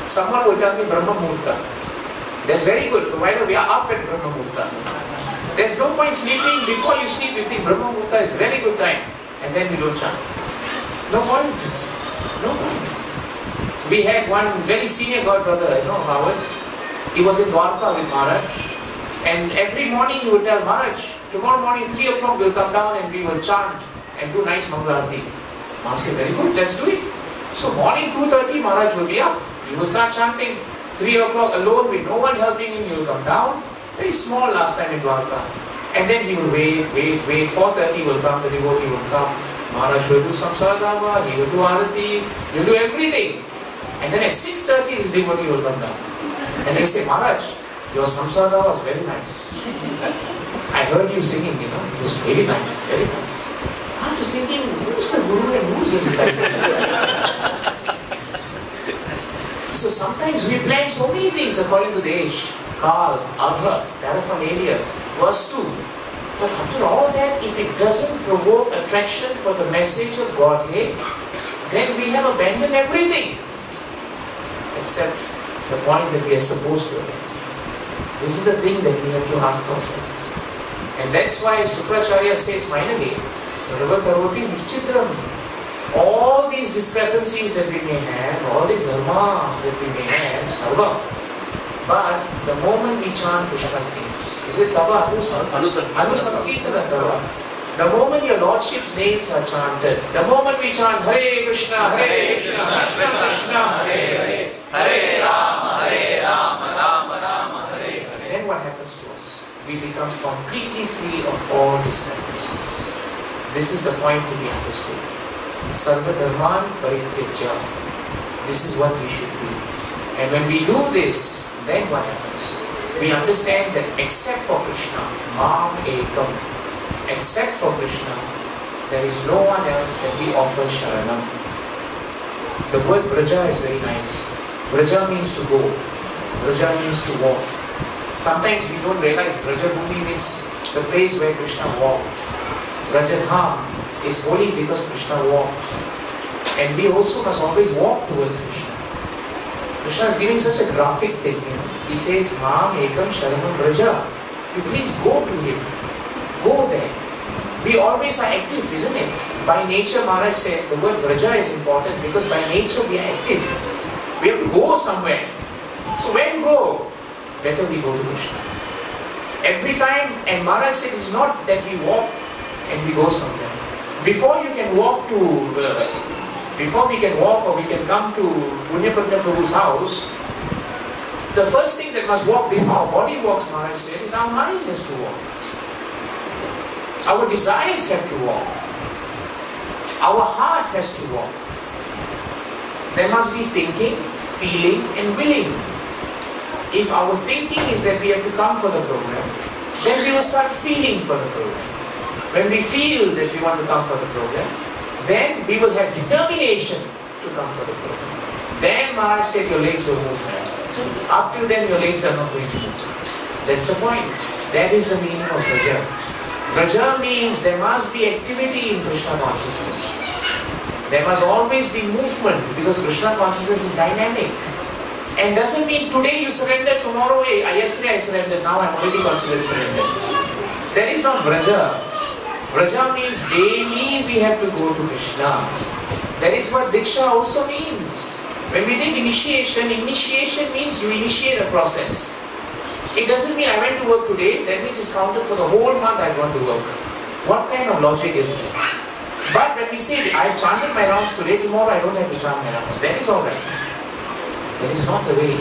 Someone will tell me Brahma Murta. That's very good, provided we are up at Brahma Murta. There's no point sleeping. Before you sleep, you think Brahma Murta is very good time. And then we don't chant. No point. No point. We had one very senior god brother, of ours. He was in Dwarka with Maharaj. And every morning he would tell Maharaj, tomorrow morning 3 o'clock we'll come down and we will chant and do nice Mangalarati. Maharaj said, very good, let's do it. So morning 2:30 Maharaj will be up. He will start chanting. 3 o'clock alone with no one helping him, he will come down. Very small last time in Dwarka. And then he will wait. 4:30 will come, the devotee will come. Maharaj will do samsara, he will do arati, he will do everything. And then at 6:30 this devotee will come down. And they say, Maharaj, your samsara was very nice. I heard you singing, it was very nice, very nice. I was thinking, who's the guru and who's the disciple? So sometimes we plan so many things according to the age. Kal, Arha, paraphernalia, vastu. But after all that, if it doesn't provoke attraction for the message of Godhead, then we have abandoned everything. Except the point that we are supposed to abandon. This is the thing that we have to ask ourselves. And that's why Sukracharya says finally, Sarva Karoti Nischitram. All these discrepancies that we may have, all this dharma that we may have, sarva. But the moment we chant Krishna's names, is it tava anusankirtana tava? The moment your Lordship's names are chanted, the moment we chant Hare Krishna, Krishna Krishna, Hare Rama, Rama Rama, Hare Hare. Then what happens to us? We become completely free of all discrepancies. This is the point to be understood. Sarva dharman parityajya. This is what we should do. And when we do this, then what happens? We understand that except for Krishna, Mam Ekam, except for Krishna, there is no one else that we offer Sharanam. The word Braja is very nice. Braja means to go. Braja means to walk. Sometimes we don't realize Braja Bhumi means the place where Krishna walked. Brajadham is holy because Krishna walked. And we also must always walk towards Krishna. Krishna is giving such a graphic thing. He says, Mam Ekam Sharanam Braja. You please go to him. Go there. We always are active, isn't it? By nature, Maharaj said, the word Braja is important because by nature we are active. We have to go somewhere. So where to go? Better we go to Krishna. Every time, and Maharaj said, it's not that we walk and we go somewhere. Before you can walk to, before we can walk or we can come to Poorna Prabhu's house, the first thing that must walk before our body walks, Maharaj said, is our mind has to walk. Our desires have to walk. Our heart has to walk. There must be thinking, feeling and willing. If our thinking is that we have to come for the program, then we will start feeling for the program. When we feel that we want to come for the program, then we will have determination to come for the program. Then Maharaj said your legs will move. Up till then your legs are not going to move. That's the point. That is the meaning of Braja. Braja means there must be activity in Krishna consciousness. There must always be movement because Krishna consciousness is dynamic. And doesn't mean today you surrender, tomorrow, yesterday I surrendered, now I'm already considered surrendered. That is not Braja. Braja means daily we have to go to Krishna. That is what Diksha also means. When we take initiation, initiation means you initiate a process. It doesn't mean I went to work today, that means it's counted for the whole month I've gone to work. What kind of logic is that? But when we say, I've chanted my rounds today, tomorrow I don't have to chant my rounds, that is alright. That is not the way.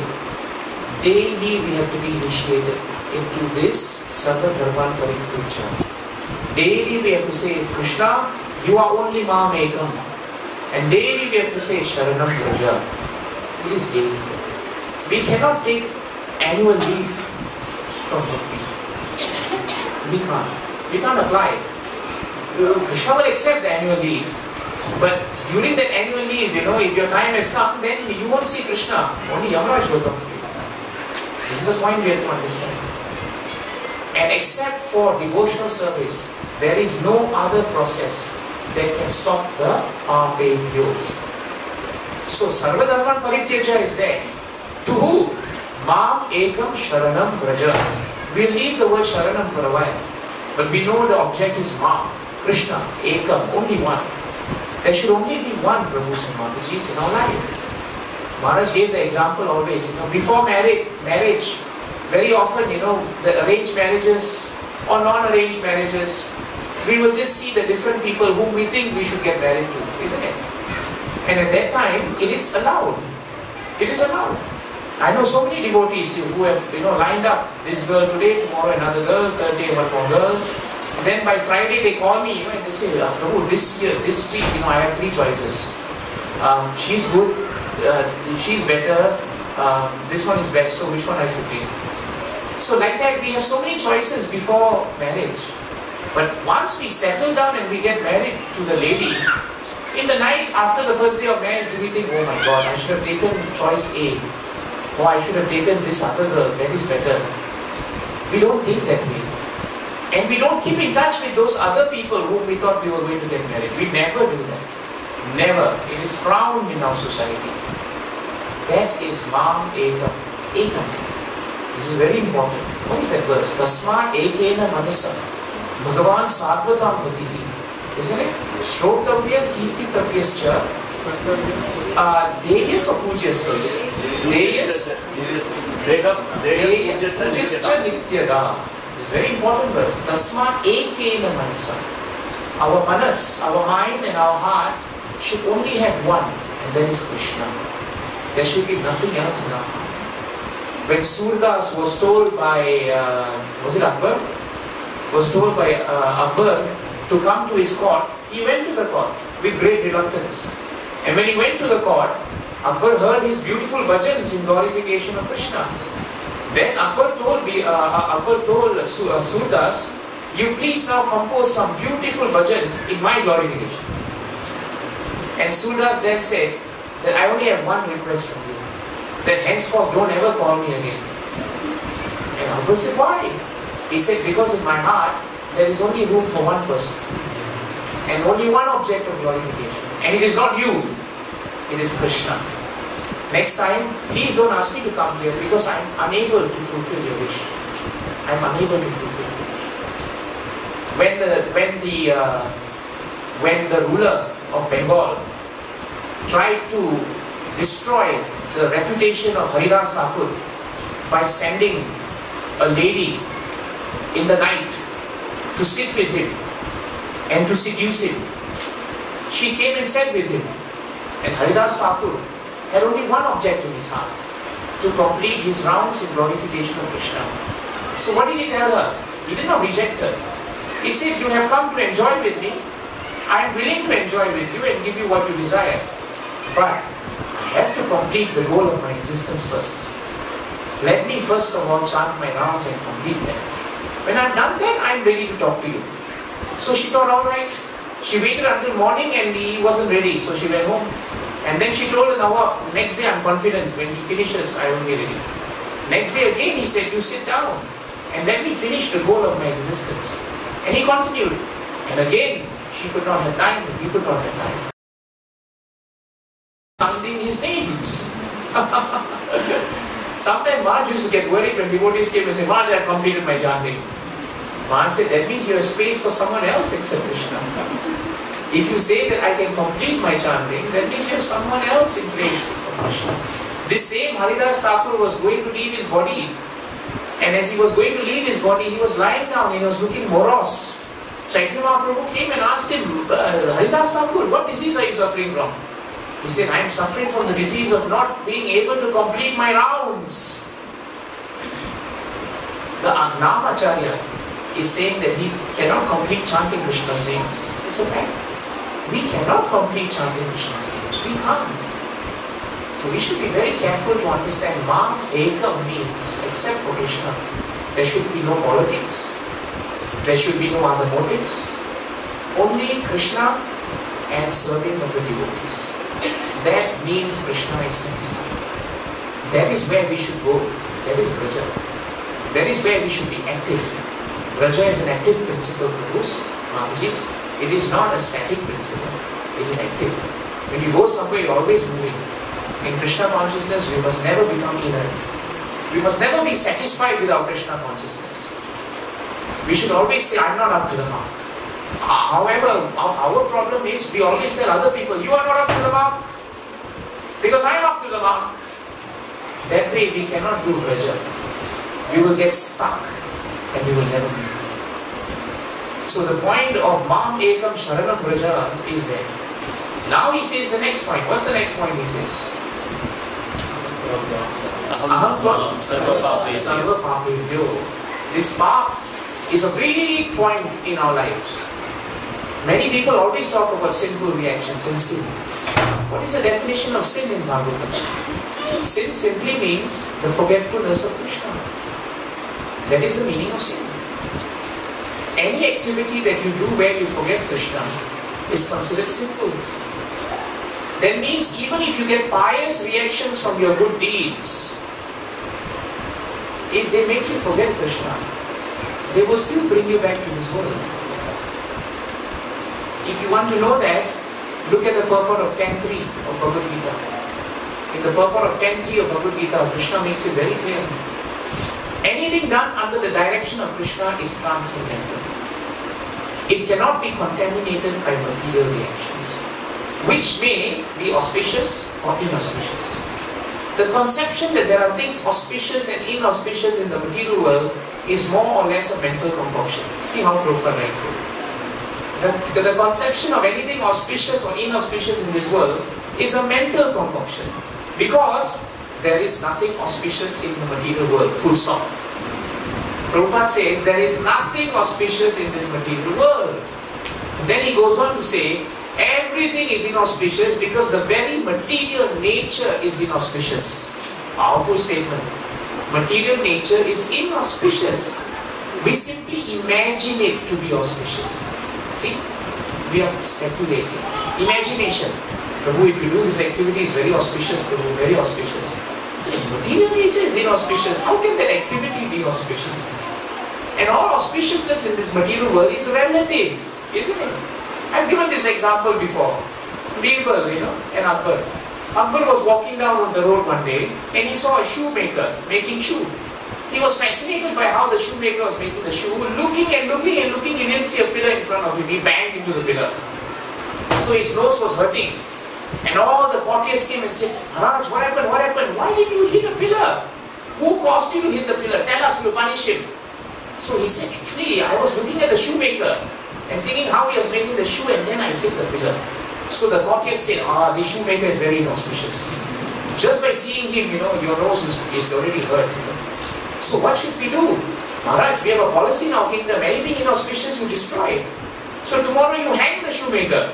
Daily we have to be initiated into this Sarva Dharman Parityaja. Daily we have to say, Krishna, you are only Mam Ekam. And daily we have to say, Sharanam Praja. It is daily. We cannot take annual leave from Bhakti. We can't. We can't apply. Krishna will accept the annual leave. But during that annual leave, if your time has come, then you won't see Krishna. Only Yamaraj will come for you. This is the point we have to understand. And except for devotional service, there is no other process that can stop the Papebhyo. So Sarva Dharman Parityaja is there. To who? Mam Ekam Sharanam Braja. We'll leave the word Sharanam for a while. But we know the object is Mam, Krishna, Ekam, only one. There should only be one Prabhus and Matajis in our life. Maharaj gave the example always, before marriage, very often, the arranged marriages or non-arranged marriages, we will just see the different people whom we think we should get married to, isn't it? And at that time, it is allowed. It is allowed. I know so many devotees who have, lined up this girl today, tomorrow another girl, third day one more girl. Then by Friday they call me, and they say, Prabhu, this week, I have 3 choices. She's good, she's better, this one is best, so which one I should take? So like that, we have so many choices before marriage. But once we settle down and we get married to the lady, in the night after the first day of marriage, do we think, oh my God, I should have taken choice A, or I should have taken this other girl, that is better. We don't think that way. And we don't keep in touch with those other people whom we thought we were going to get married. We never do that. Never. It is frowned in our society. That is Mam Ekam. Ekam. This is very important. What is that verse? Tasma Ekena Manasa Bhagavan Sarvatam Bhatihi. Isn't it? Shrotavya Kirtitavyascha Deyas or Pujasyas? Deyas Pujascha Nityada. It's very important verse. Tasma Ekena Manasa. Our manas, our mind and our heart should only have one, and that is Krishna. There should be nothing else in our heart. When Surdas was told by, was it Akbar? Was told by Akbar to come to his court, he went to the court with great reluctance. And when he went to the court, Akbar heard his beautiful bhajans in glorification of Krishna. Then Akbar told Surdas, you please now compose some beautiful bhajan in my glorification. And Surdas then said that I only have one request from you, that henceforth don't ever call me again. And Akbar said, why? He said, because in my heart there is only room for one person and only one object of glorification. And it is not you, it is Krishna. Next time, please don't ask me to come here because I am unable to fulfill your wish. I am unable to fulfill your wish. When the ruler of Bengal tried to destroy the reputation of Haridas Thakur by sending a lady in the night to sit with him and to seduce him, she came and sat with him. And Haridas Thakur had only one object in his heart, to complete his rounds in glorification of Krishna. So what did he tell her? He did not reject her. He said, you have come to enjoy with me. I am willing to enjoy with you and give you what you desire. But I have to complete the goal of my existence first. Let me first of all chant my rounds and complete them. When I've done that, I'm ready to talk to you. So she thought, alright. She waited until morning and he wasn't ready, so she went home. And then she told Nawab, next day I'm confident, when he finishes, I will be ready. Next day again he said, you sit down and let me finish the goal of my existence. And he continued. And again, she could not have time, he could not have time. chanting his names. Sometimes Maharaj used to get worried when devotees came and say, Maharaj, I have completed my chanting. Maharaj said, that means you have space for someone else except Krishna. If you say that I can complete my chanting, that means you have someone else in place for Krishna. This same Haridas Thakur was going to leave his body. And as he was going to leave his body, he was lying down and he was looking morose. Chaitanya Mahaprabhu came and asked him, Haridas Thakur, what disease are you suffering from? He said, I am suffering from the disease of not being able to complete my rounds. The Namacharya is saying that he cannot complete chanting Krishna's names. It's a fact. We cannot complete chanting Krishna's names. We can't. So we should be very careful to understand Mam Ekam means, except for Krishna, there should be no politics. There should be no other motives. Only Krishna and serving of the devotees. That means Krishna is satisfied. That is where we should go. That is Vraja. That is where we should be active. Vraja is an active principle, Prabhus, Matajis. It is not a static principle. It is active. When you go somewhere, you are always moving. In Krishna consciousness, we must never become inert. We must never be satisfied with our Krishna consciousness. We should always say, I am not up to the mark. However, our problem is, we always tell other people, you are not up to the mark, because I am up to the mark. That way we cannot do Vraja. We will get stuck and we will never move. So the point of Mam Ekam Sharanam Vraja is there. Now he says the next point. What's the next point he says? Aham Tvam Sarva Papebhyo. This Pap is a big point in our lives. Many people always talk about sinful reactions and sin. What is the definition of sin in Bhagavad? Sin simply means the forgetfulness of Krishna. That is the meaning of sin. Any activity that you do where you forget Krishna is considered sinful. That means even if you get pious reactions from your good deeds, if they make you forget Krishna, they will still bring you back to this world. If you want to know that, look at the purport of 10.3 of Bhagavad Gita. In the purport of 10.3 of Bhagavad Gita, Krishna makes it very clear. Anything done under the direction of Krishna is transcendental. It cannot be contaminated by material reactions, which may be auspicious or inauspicious. The conception that there are things auspicious and inauspicious in the material world is more or less a mental concoction. See how Prabhupada writes it. The conception of anything auspicious or inauspicious in this world is a mental concoction, because there is nothing auspicious in the material world, full stop. Prabhupada says there is nothing auspicious in this material world. Then he goes on to say everything is inauspicious because the very material nature is inauspicious. Powerful statement. Material nature is inauspicious. We simply imagine it to be auspicious. See, we are speculating. Imagination. Prabhu, if you do this activity, is very auspicious, Prabhu, very auspicious. Material nature is inauspicious. How can that activity be auspicious? And all auspiciousness in this material world is relative, isn't it? I've given this example before. Birbal, and Akbar. Akbar was walking down on the road one day and he saw a shoemaker making shoe. He was fascinated by how the shoemaker was making the shoe. Looking and looking and looking, he didn't see a pillar in front of him. He banged into the pillar. So his nose was hurting. And all the courtiers came and said, Maharaj, what happened? What happened? Why did you hit a pillar? Who caused you to hit the pillar? Tell us, we'll punish him. So he said, actually, I was looking at the shoemaker and thinking how he was making the shoe, and then I hit the pillar. So the courtiers said, the shoemaker is very inauspicious. Just by seeing him, your nose is already hurt. So what should we do? Maharaj, we have a policy in our kingdom. Anything inauspicious, you destroy. So tomorrow you hang the shoemaker.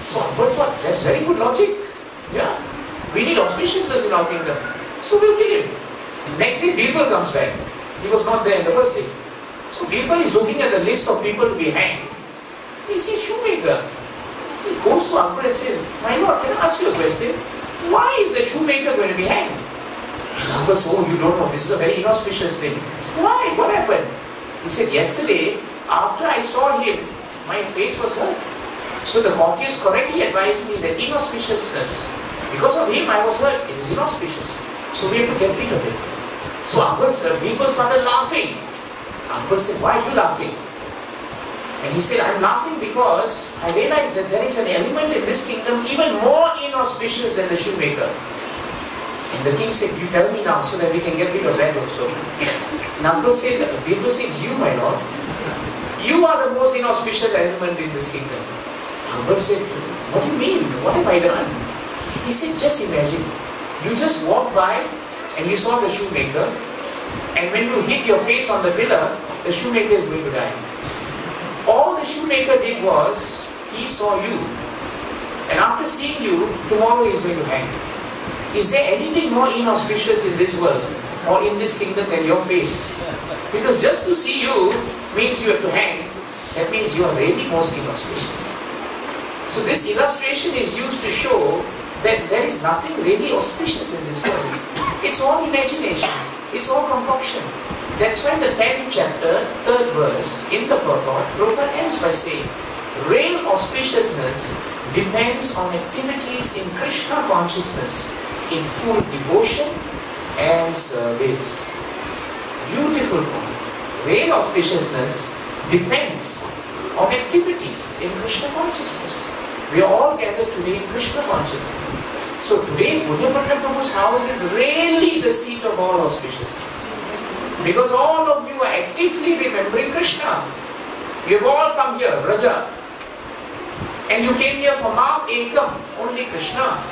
So what? That's very good logic. Yeah. We need auspiciousness in our kingdom. So we'll kill him. Next day, Birbal comes back. He was not there in the first day. So Birbal is looking at the list of people to be hanged. He sees shoemaker. He goes to Akbar and says, my lord, can I ask you a question? Why is the shoemaker going to be hanged? And Akbar says, oh, you don't know. This is a very inauspicious thing. He said, why? What happened? He said, yesterday, after I saw him, my face was hurt. So the courtiers correctly advised me that inauspiciousness Because of him I was hurt. It is inauspicious. So we have to get rid of it. So people started laughing. Uncle said, why are you laughing? And he said, I'm laughing because I realized that there is an element in this kingdom even more inauspicious than the shoemaker. And the king said, you tell me now so that we can get rid of that also. And Uncle said, Bilbo says, you my lord, you are the most inauspicious element in this kingdom. Uncle said, what do you mean? What have I done? He said, just imagine, you just walked by and you saw the shoemaker, and when you hit your face on the pillar, the shoemaker is going to die. All the shoemaker did was, he saw you. And after seeing you, tomorrow he is going to hang. Is there anything more inauspicious in this world or in this kingdom than your face? Because just to see you means you have to hang. That means you are really most inauspicious. So this illustration is used to show that there is nothing really auspicious in this world. It's all imagination. It's all concoction. That's why the 10th chapter, 3rd verse, in the purport, Prabhupada ends by saying, real auspiciousness depends on activities in Krishna consciousness, in full devotion and service. Beautiful point. Real auspiciousness depends on activities in Krishna consciousness. We are all gathered today in Krishna consciousness. So today, Poorna Prabhu's house is really the seat of all auspiciousness. Because all of you are actively remembering Krishna. You have all come here, Braja. And you came here for Mam Ekam, only Krishna.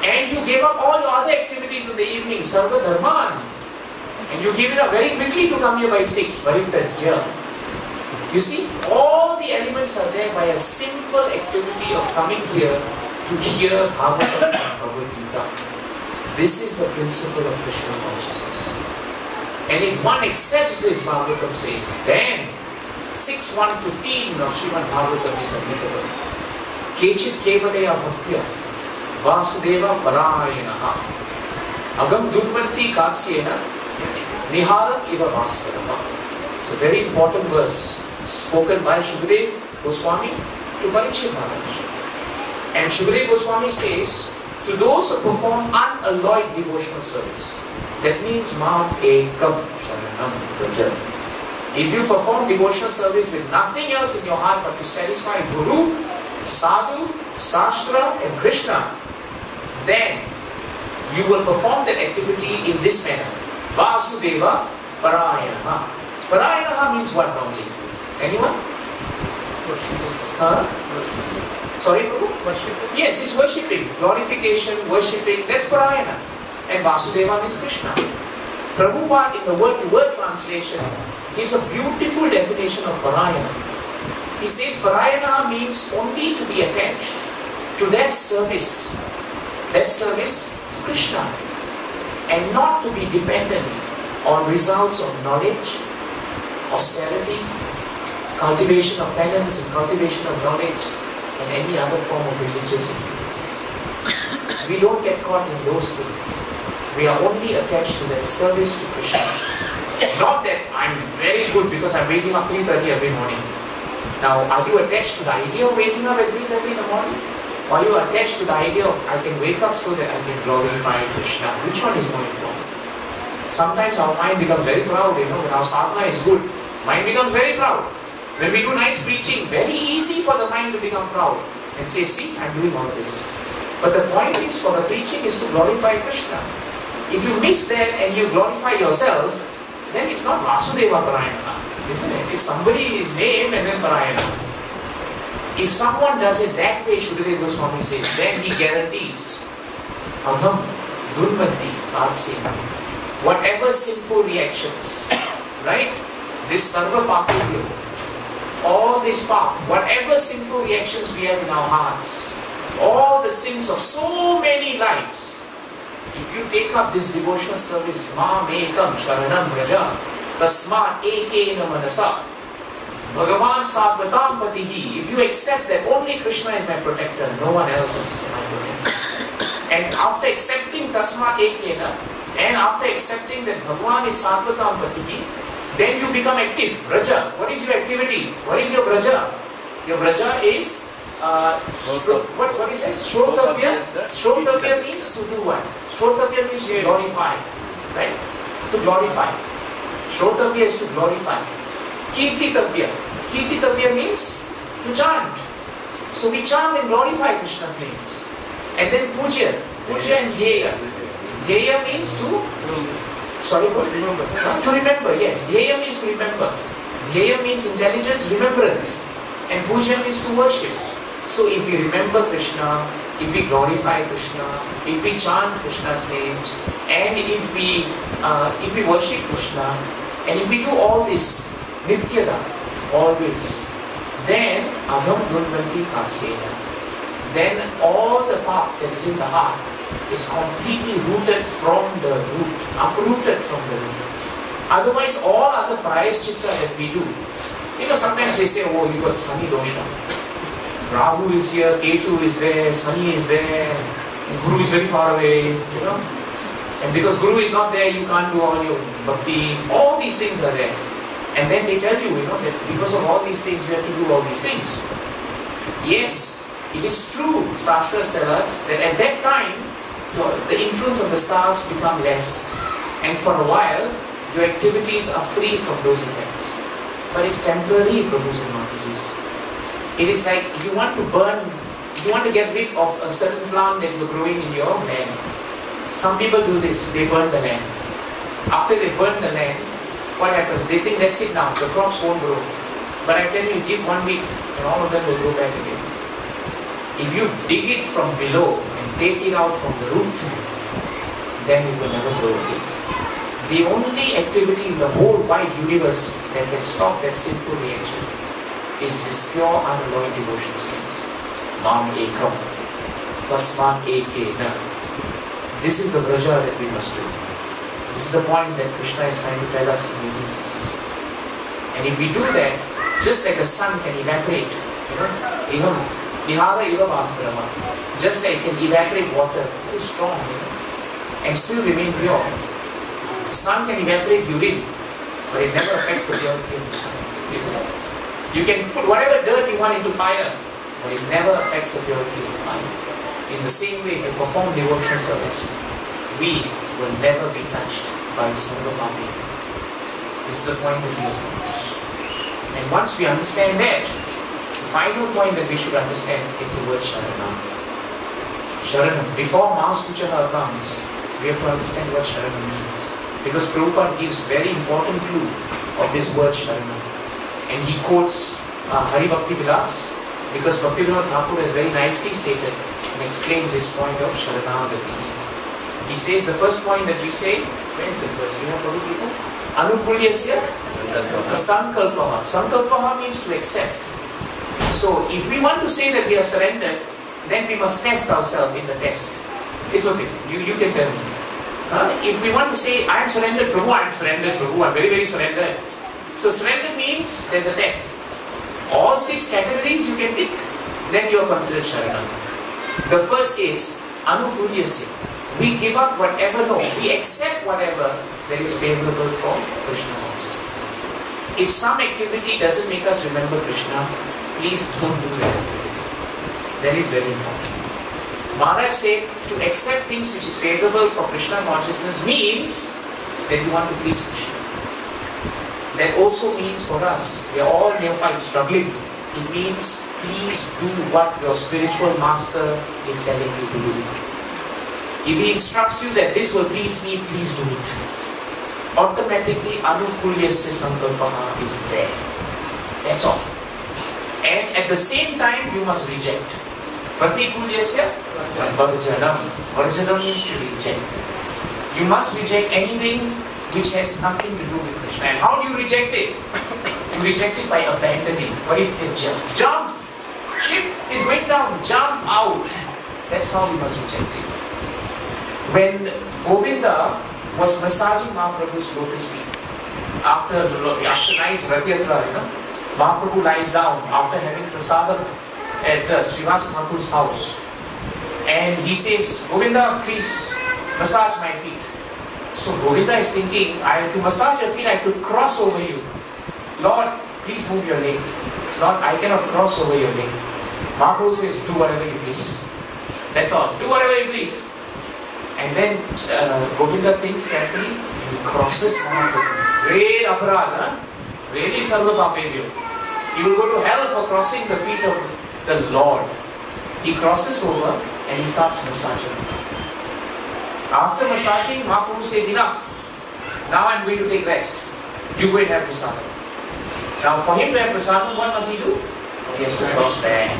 And you gave up all your other activities in the evening, Sarva Dharman. And you gave it up very quickly to come here by 6, Varitajya. You see, all the elements are there by a simple activity of coming here to hear Bhagavat and Bhagavad Gita. This is the principle of Krishna consciousness. And if one accepts this, Bhagavatam says, then 6.1.15 of Srimad Bhagavatam is applicable. Kechit kevalaya bhaktya vasudeva parayanaha agam durmanti katsyena niharam iva vaskaraha. It's a very important verse spoken by Shukadeva Goswami to Parikshit Maharaj. And Shukadeva Goswami says, to those who perform unalloyed devotional service, that means Mam Ekam Sharanam Braja. If you perform devotional service with nothing else in your heart but to satisfy Guru, Sadhu, Sastra and Krishna, then you will perform that activity in this manner. Vasudeva Parayanaha. Parayanaha means what normally? Anyone? Sorry, Prabhu? Worshipping. Yes, it's worshipping. Glorification, worshipping, that's Parayana. And Vasudeva means Krishna. Prabhupada in the word-to-word translation gives a beautiful definition of Parayana. He says Parayana means only to be attached to that service to Krishna, and not to be dependent on results of knowledge, austerity, cultivation of penance and cultivation of knowledge, and any other form of religious activities. We don't get caught in those things. We are only attached to that service to Krishna. Not that I'm very good because I'm waking up 3:30 every morning. Now, are you attached to the idea of waking up at 3:30 in the morning? Or are you attached to the idea of I can wake up so that I can glorify Krishna? Which one is more important? Sometimes our mind becomes very proud, when our sadhana is good, mind becomes very proud. When we do nice preaching, very easy for the mind to become proud and say, see, I'm doing all this. But the point is, for the preaching is to glorify Krishna. If you miss that and you glorify yourself, then it's not Vasudeva Parayana, isn't it? It's somebody's name and then Parayana. If someone does it that way, Shukadeva Goswami says, then he guarantees Agam Durmati Tatsena. Whatever sinful reactions, right? This Sarva Papilyo, all this pap, whatever sinful reactions we have in our hearts, all the sins of so many lives, if you take up this devotional service, Mam Ekam Sharanam Braja, Tasmat Ekena Manasa, Bhagavan Sarvatam Patihi, if you accept that only Krishna is my protector, no one else is my protector. And after accepting Tasmat Ekena, and after accepting that Bhagavan is Sarvatam Patihi, then you become active. Braja. What is your activity? What is your Braja? Your Braja is what is it? Shrotavya? Shrotavya means to do what? Shrotavya means to glorify. Right? To glorify. Shrotavya is to glorify. Kirtitavya. Kirtitavya means to chant. So we chant and glorify Krishna's names. And then puja. Puja and dhyaya. Dhyaya means to... Sorry, what? To remember, yes. Dhyaya means to remember. Dhyaya means intelligence, remembrance. And puja means to worship. So if we remember Krishna, if we glorify Krishna, if we chant Krishna's names, and if we worship Krishna, and if we do all this, nityada, always, then agam gunvanti kasena. Then all the path that is in the heart is completely rooted from the root, uprooted from the root. Otherwise, all other prayaschitta that we do, sometimes they say, oh, you got Sani dosha. Rahu is here, Ketu is there, Sani is there, Guru is very far away, And because Guru is not there, you can't do all your bhakti. All these things are there. And then they tell you, that because of all these things, we have to do all these things. Yes, it is true, Shastras tell us, that at that time, the influence of the stars become less. And for a while, your activities are free from those effects. But it's temporary, Prabhus and Mataji's. It is like you want to get rid of a certain plant that you're growing in your land. Some people do this, they burn the land. After they burn the land, what happens? They think that's it now, the crops won't grow. But I tell you, give 1 week and all of them will grow back again. If you dig it from below and take it out from the root, then it will never grow again. The only activity in the whole wide universe that can stop that sinful reaction is this pure unalloyed devotion sense. Mam ekam, tasman ekena. This is the vraja that we must do. This is the point that Krishna is trying to tell us in 1866. And if we do that, just like the sun can evaporate, vihara iva vaskrama, just like it can evaporate water, very strong, and still remain pure. Sun can evaporate urine, but it never affects the purity of the sun, isn't it? You can put whatever dirt you want into fire, but it never affects the purity of the fire. In the same way, if you perform devotional service, we will never be touched by Sarva-Papi. This is the point of the conversation. And once we understand that, the final point that we should understand is the word Sharanam. Sharanam. Before Mahasuchaha comes, we have to understand what Sharanam means. Because Prabhupada gives very important clue of this word Sharanam. And he quotes Hari Bhakti Vilas, because Bhakti Vinod Thakur has very nicely stated and explained this point of Sharanagati. He says the first point that we say, where is the verse? You have Prabhu Gita? Anukulyasya Sankalpaha. Sankalpaha means to accept. So if we want to say that we are surrendered, then we must test ourselves in the test. It's okay, you can tell me. If we want to say, I am surrendered, Prabhu, I am surrendered, Prabhu, I am very, very surrendered. So surrender means there's a test. All 6 categories you can tick, then you are considered Sharanam. The first is Anukulyasya. We give up whatever, we accept whatever that is favorable for Krishna consciousness. If some activity doesn't make us remember Krishna, please don't do that activity. That is very important. Maharaj said to accept things which is favorable for Krishna consciousness means that you want to please Krishna. That also means for us, we are all neophytes struggling. It means please do what your spiritual master is telling you to do. If he instructs you that this will please me, please do it. Automatically, Anukulyasya Sankalpaha is there. That's all. And at the same time, you must reject. Pratikulyasya Varjanam. Varjanam means to reject. You must reject anything which has nothing to do with Krishna. And how do you reject it? You reject it by abandoning. Parityaja. Jump! Ship is going down. Jump out. That's how we must reject it. When Govinda was massaging Mahaprabhu's lotus feet, after nice Ratyatra, Mahaprabhu lies down after having prasadam at Srivas Thakur's house. And he says, Govinda, please massage my feet. So Govinda is thinking, to massage your feet, I have to cross over you. Lord, please move your leg. It's not, I cannot cross over your leg. Mahaprabhu says, do whatever you please. That's all. Do whatever you please. And then Govinda thinks carefully and he crosses Mahaprabhu. Great aparadha. Really sarva papebhyo. He will go to hell for crossing the feet of the Lord. He crosses over and he starts massaging. After massaging, Mahaprabhu says, enough. Now I'm going to take rest. You go and have prasadam. Now for him to have prasadam, what must he do? He has to cross back.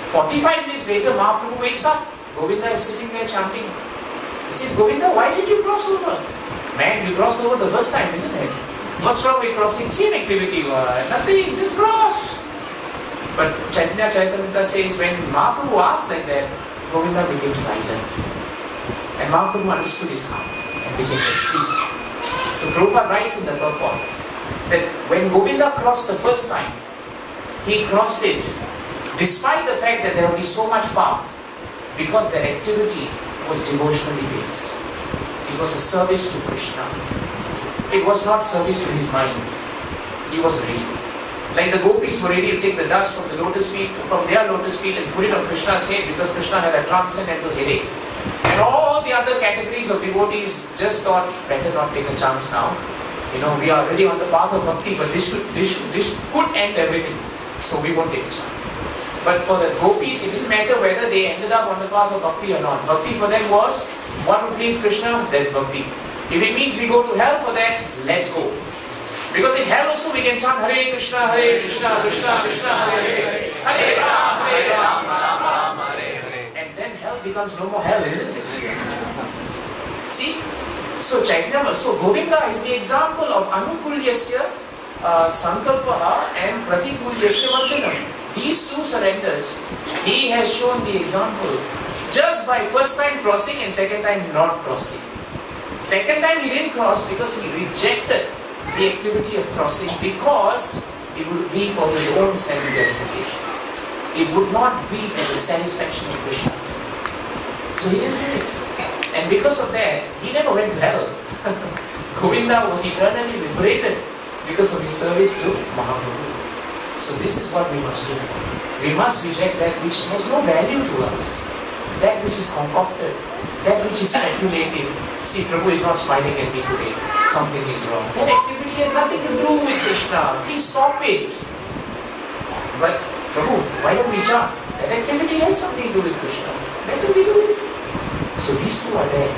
45 minutes later, Mahaprabhu wakes up. Govinda is sitting there chanting. He says, Govinda, why did you cross over? Man, you crossed over the first time, isn't it? What's wrong with crossing? Same activity. Nothing, just cross. But Chaitanya Charitamrita says, when Mahaprabhu asked like that, Govinda became silent. And Mahaprabhu understood his heart and became at peace. So Prabhupada writes in the purport that when Govinda crossed the first time, he crossed it despite the fact that there will be so much power, because that activity was devotionally based. It was a service to Krishna. It was not service to his mind. He was ready. Like the gopis were ready to take the dust from the lotus feet, from their lotus feet and put it on Krishna's head because Krishna had a transcendental headache. And all the other categories of devotees just thought, better not take a chance now. You know, we are already on the path of bhakti, but this could end everything. So we won't take a chance. But for the gopis, it didn't matter whether they ended up on the path of bhakti or not. Bhakti for them was, what would please Krishna? There's bhakti. If it means we go to hell for that, let's go. Because in hell also we can chant Hare Krishna, Krishna Krishna, Hare Hare, Hare Ram, Ram Hare Hare. And then hell becomes no more hell, isn't it? See? So Chaitanya, so Govinda is the example of Anukulyasya Sankalpaha and Pratikulyasya Vardhanam. These two surrenders, he has shown the example just by first time crossing and second time not crossing. Second time he didn't cross because he rejected the activity of crossing because it would be for his own sense gratification. It would not be for the satisfaction of Krishna. So he didn't do it. And because of that, he never went to hell. Govinda was eternally liberated because of his service to Mahaprabhu. So this is what we must do. We must reject that which has no value to us. That which is concocted. That which is speculative. See, Prabhu is not smiling at me today. Something is wrong. That activity has nothing to do with Krishna. Please stop it. But Prabhu, why don't we chant? That activity has something to do with Krishna. Better we do it. So these two are there.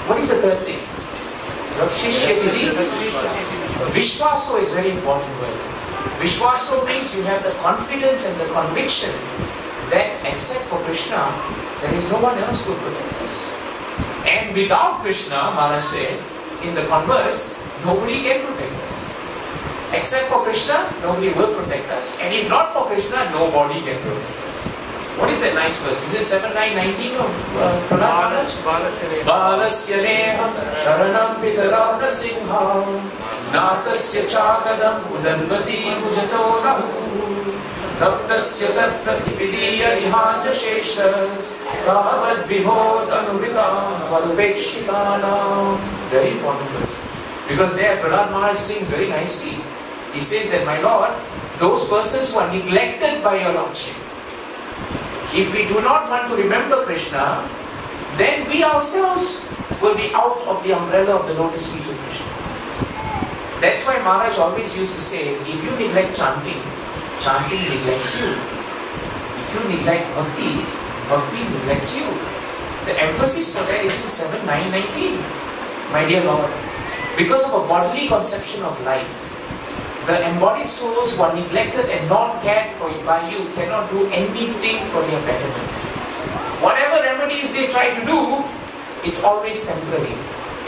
What is the third thing? Rakshishyati. Vishwaso is very important word. Vishwaso means you have the confidence and the conviction that except for Krishna, there is no one else who will protect us. And without Krishna, Maharaj said, in the converse, nobody can protect us. Except for Krishna, nobody will protect us. And if not for Krishna, nobody can protect us. What is that nice verse? Is it 7, 9, 19 or Balasya neham sharanam pidaram nasingham natasya chagadam udanvati mujato nahu taptasya tat pratipidya ihanja sheshas kavad vihod anuritam vadupekshitanam. Very important verse. Because there Prahlad Maharaj sings very nicely. He says that, my Lord, those persons who are neglected by your Lordship, if we do not want to remember Krishna, then we ourselves will be out of the umbrella of the lotus feet of Krishna. That's why Maharaj always used to say, if you neglect chanting, chanting neglects you. If you neglect bhakti, bhakti neglects you. The emphasis for that is in 7, 9, 19. My dear Lord, because of a bodily conception of life, the embodied souls who are neglected and not cared for by you cannot do anything for their betterment. Whatever remedies they try to do, it's always temporary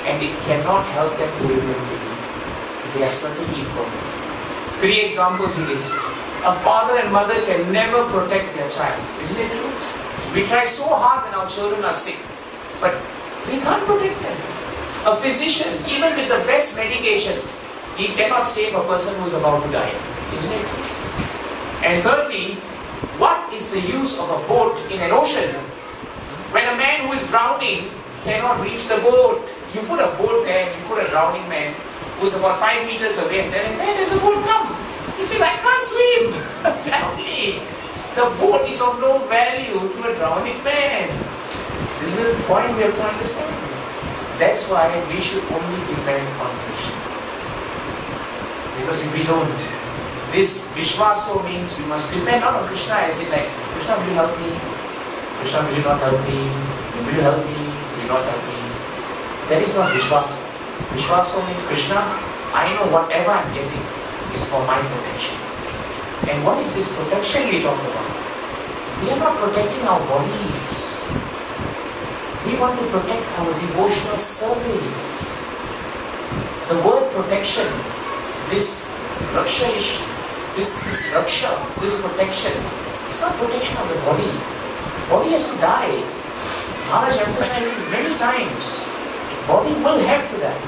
and it cannot help them to remember you. They are certainly impermanent. 3 examples he gives. A father and mother can never protect their child. Isn't it true? We try so hard when our children are sick, but we can't protect them. A physician, even with the best medication, he cannot save a person who is about to die. Isn't it? And thirdly, what is the use of a boat in an ocean when a man who is drowning cannot reach the boat? You put a boat there and you put a drowning man who is about 5 meters away and there there's a boat come. He says, I can't swim. Help me. The boat is of no value to a drowning man. This is the point we have to understand. That's why we should only depend on Krishna. Because if we don't, this Vishwaso means we must depend not on Krishna as in like, Krishna, will you help me? Krishna, will you not help me? Will you help me? Will you not help me? That is not Vishwaso. Vishwaso means, Krishna, I know whatever I am getting is for my protection. And what is this protection we talk about? We are not protecting our bodies. We want to protect our devotional service. The word protection, this raksha, this raksha, this protection, it's not protection of the body. Body has to die. Maharaj emphasizes many times, body will have to die.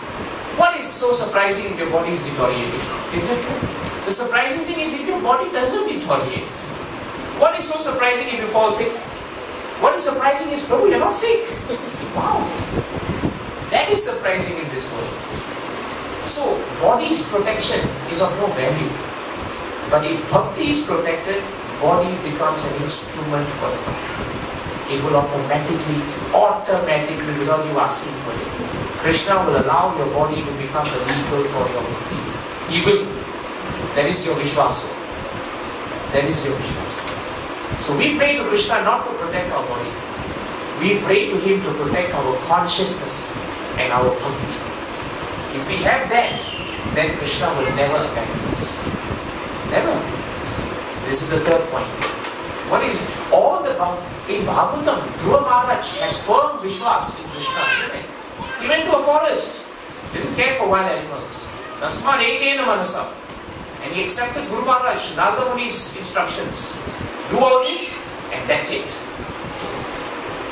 What is so surprising if your body is deteriorating? Isn't it true? The surprising thing is if your body doesn't deteriorate. What is so surprising if you fall sick? What is surprising is, Prabhu, you're not sick. Wow. That is surprising in this world. So, body's protection is of no value. But if bhakti is protected, body becomes an instrument for the bhakti. It will automatically, without you asking for it, Krishna will allow your body to become the vehicle for your bhakti. He will. That is your Vishwasa. That is your Vishwasa. So we pray to Krishna not to protect our body. We pray to Him to protect our consciousness and our bhakti. If we have that, then Krishna will never abandon us. Never. This is the third point. What is it? All the in Bhagavatam, Dhruva Maharaj had firm Vishwas in Krishna, isn't it? He went to a forest, didn't care for wild animals. Tasmad ekena manasam. And he accepted Guru Maharaj, Narada Muni's instructions. Do all this, and that's it.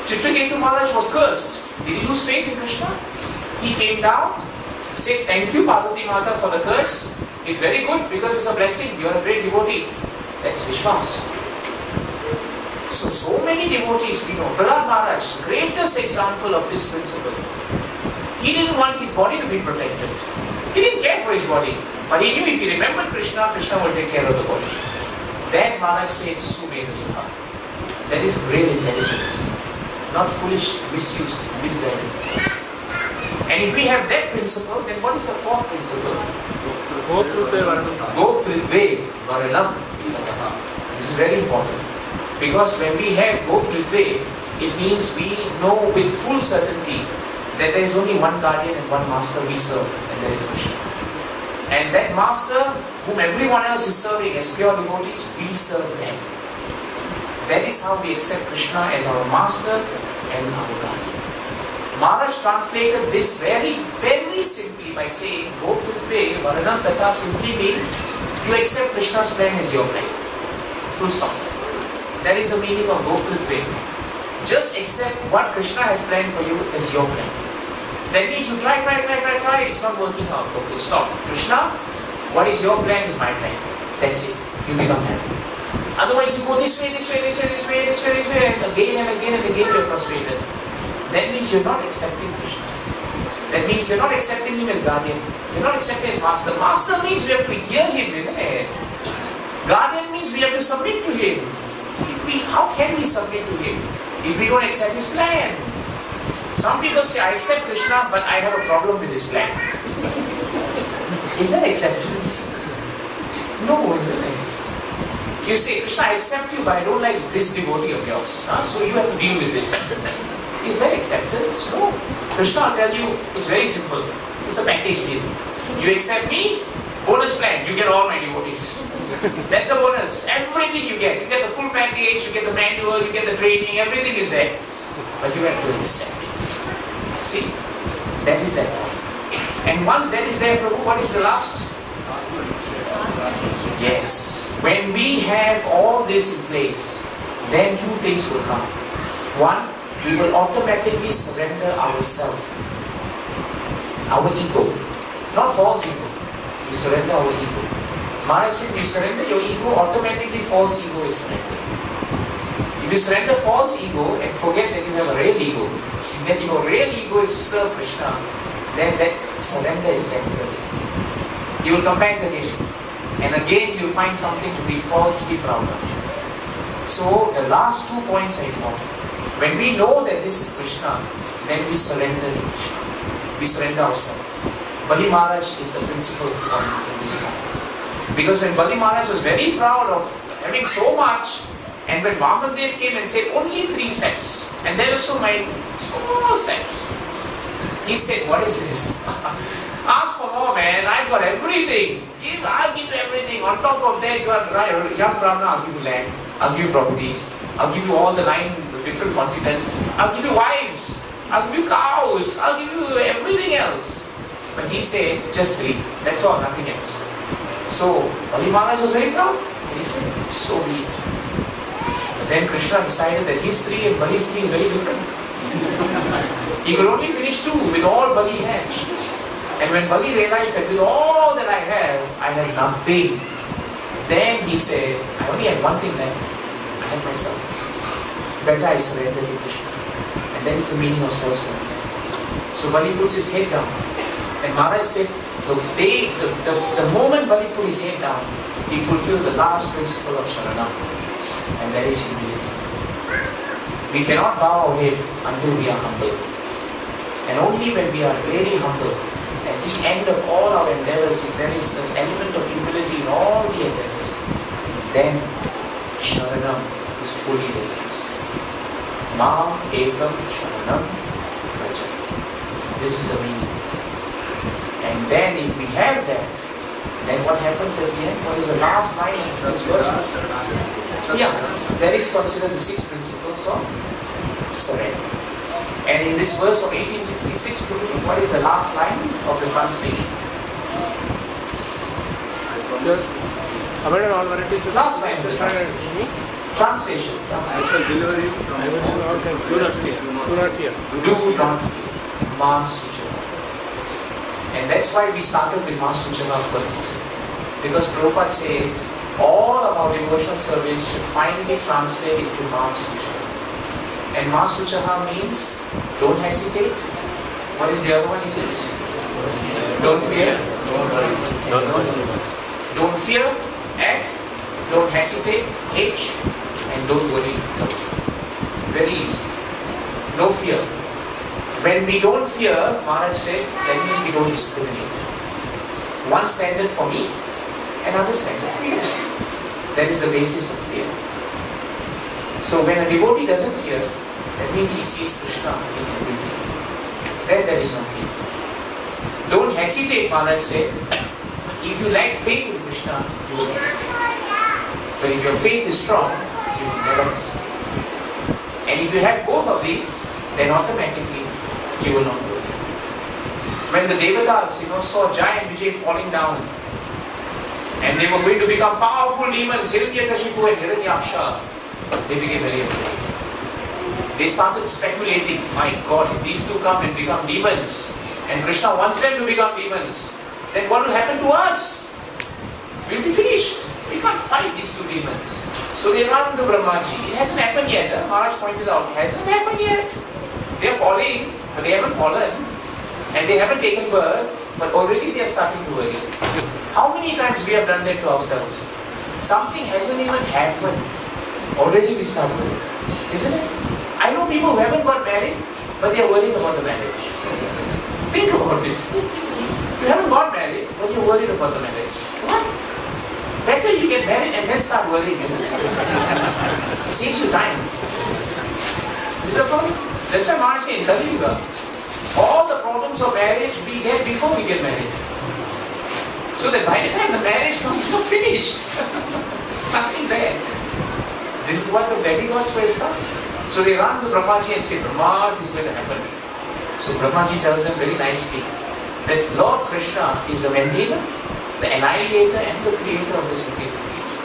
Chitraketu Maharaj was cursed. Did he lose faith in Krishna? He came down, said, thank you Parvati Mata for the curse. It's very good because it's a blessing. You are a great devotee. That's Vishwas. So many devotees we know. Prahlad Maharaj, greatest example of this principle. He didn't want his body to be protected. He didn't care for his body. But he knew if he remembered Krishna, Krishna will take care of the body. That Maharaj said, Sumedasana. That is great intelligence. Not foolish, misused, misguided. And if we have that principle, then what is the fourth principle? Gopritve Varanam. This is very important. Because when we have Gopritve, it means we know with full certainty that there is only one guardian and one master we serve, and that is Krishna. And that master, whom everyone else is serving as pure devotees, we serve them. That is how we accept Krishna as our master and our guardian. Maharaj translated this very, very simply by saying, Gopritve Varanam Tatha simply means you accept Krishna's plan as your plan. Full stop. That is the meaning of Gopritve. Just accept what Krishna has planned for you as your plan. That means you try, it's not working out. Okay, stop. Krishna, what is your plan is my plan. That's it. You become happy. Otherwise you go this way, and again you're frustrated. That means you're not accepting Krishna. That means you're not accepting Him as guardian. You're not accepting His master. Master means we have to hear Him, isn't it? Guardian means we have to submit to Him. How can we submit to Him if we don't accept His plan? Some people say, I accept Krishna, but I have a problem with His plan. Is that acceptance? No, isn't it? You say, Krishna, I accept you, but I don't like this devotee of yours. So you have to deal with this. Is that acceptance? No. Krishna will tell you, it's very simple. It's a package deal. You accept me, bonus plan, you get all my devotees. That's the bonus. Everything you get. You get the full package, you get the manual, you get the training, everything is there. But you have to accept it. See? That is that point. And once that is there, Prabhu, what is the last? Yes. When we have all this in place, then two things will come. One, we will automatically surrender ourselves. Our ego. Not false ego. We surrender our ego. Maharaj said, you surrender your ego, automatically false ego is surrendered. If you surrender false ego and forget that you have a real ego, that your real ego is to serve Krishna, then that surrender is temporary. You will come back again, and again you will find something to be falsely proud of. So the last 2 points are important. When we know that this is Krishna, then we surrender to Krishna. We surrender ourselves. Bali Maharaj is the principal point in this matter. Because when Bali Maharaj was very proud of having so much, and when Vamandev came and said only 3 steps, and there also made small steps, he said, what is this? Ask for more, man. I've got everything. I'll give you everything. On top of that, you are young Brahmana. I'll give you land. I'll give you properties. I'll give you all the 9 different continents. I'll give you wives. I'll give you cows. I'll give you everything else. But he said, just 3. That's all, nothing else. So, Bali Maharaj was very proud. He said, so be it. But then Krishna decided that his 3 and Bali's 3 is very different. He could only finish 2 with all Bali had. And when Bali realized that with all that I have nothing, then he said, I only have one thing left. I have myself. Better I surrender to Krishna. And that is the meaning of self-surrender. So Bali puts his head down. And Maharaj said, the moment Bali put his head down, he fulfilled the last principle of Sharanam. And that is humility. We cannot bow our head until we are humble. And only when we are very humble, at the end of all our endeavors, if there is the element of humility in all the endeavors, then Sharanam is fully realized. Mam ekam Sharanam Praja. This is the meaning. And then if we have that, then what happens at the end? What is the last line of this verse? Yeah, that is considered the 6 principles of surrender. And in this verse of 1866, what is the last line of the translation? Last line of the translation. Translation. I shall deliver you from all kinds. Do not fear. Do not fear. Do not fear. Ma Sujana. And that's why we started with Ma Sujana first. Because Prabhupada says all of our devotional service should finally translate into Ma Sujana. And Ma Suchaha means don't hesitate. What is the other one he says? Don't fear. Don't fear. F. Don't hesitate. H. And don't worry. Very easy. No fear. When we don't fear, Maharaj said, that means we don't discriminate. One standard for me, another standard for you. That is the basis of fear. So when a devotee doesn't fear, that means he sees Krishna in everything. Then there is no fear. Don't hesitate, Maharaj said. If you lack faith in Krishna, you will hesitate. But if your faith is strong, you will never hesitate. And if you have both of these, then automatically you will not worry. When the Devatas, saw giant Vijay falling down, and they were going to become powerful demons, Hiranyakashipu and Hiranyaksha, they became very afraid. They started speculating, my God, if these 2 come and become demons, and Krishna wants them to become demons, then what will happen to us? We'll be finished. We can't fight these 2 demons. So they run to Brahmaji. It hasn't happened yet. Maharaj pointed out, it hasn't happened yet. They are falling, but they haven't fallen. And they haven't taken birth, but already they are starting to worry. How many times we have done that to ourselves? Something hasn't even happened. Already we start worrying. Isn't it? I know people who haven't got married, but they are worried about the marriage. Think about it. You haven't got married, but you're worried about the marriage. What? Better you get married and then start worrying, isn't it? Saves you time. This is a problem. That's why Maharaj says, all the problems of marriage we get before we get married. So that by the time the marriage comes, you're finished. There's nothing there. This is what the demigods were starting. So they run to Brahmaji and say, Brahma, this is going to happen. So Brahmaji tells them very nicely that Lord Krishna is the maintainer, the annihilator and the creator of this material creation.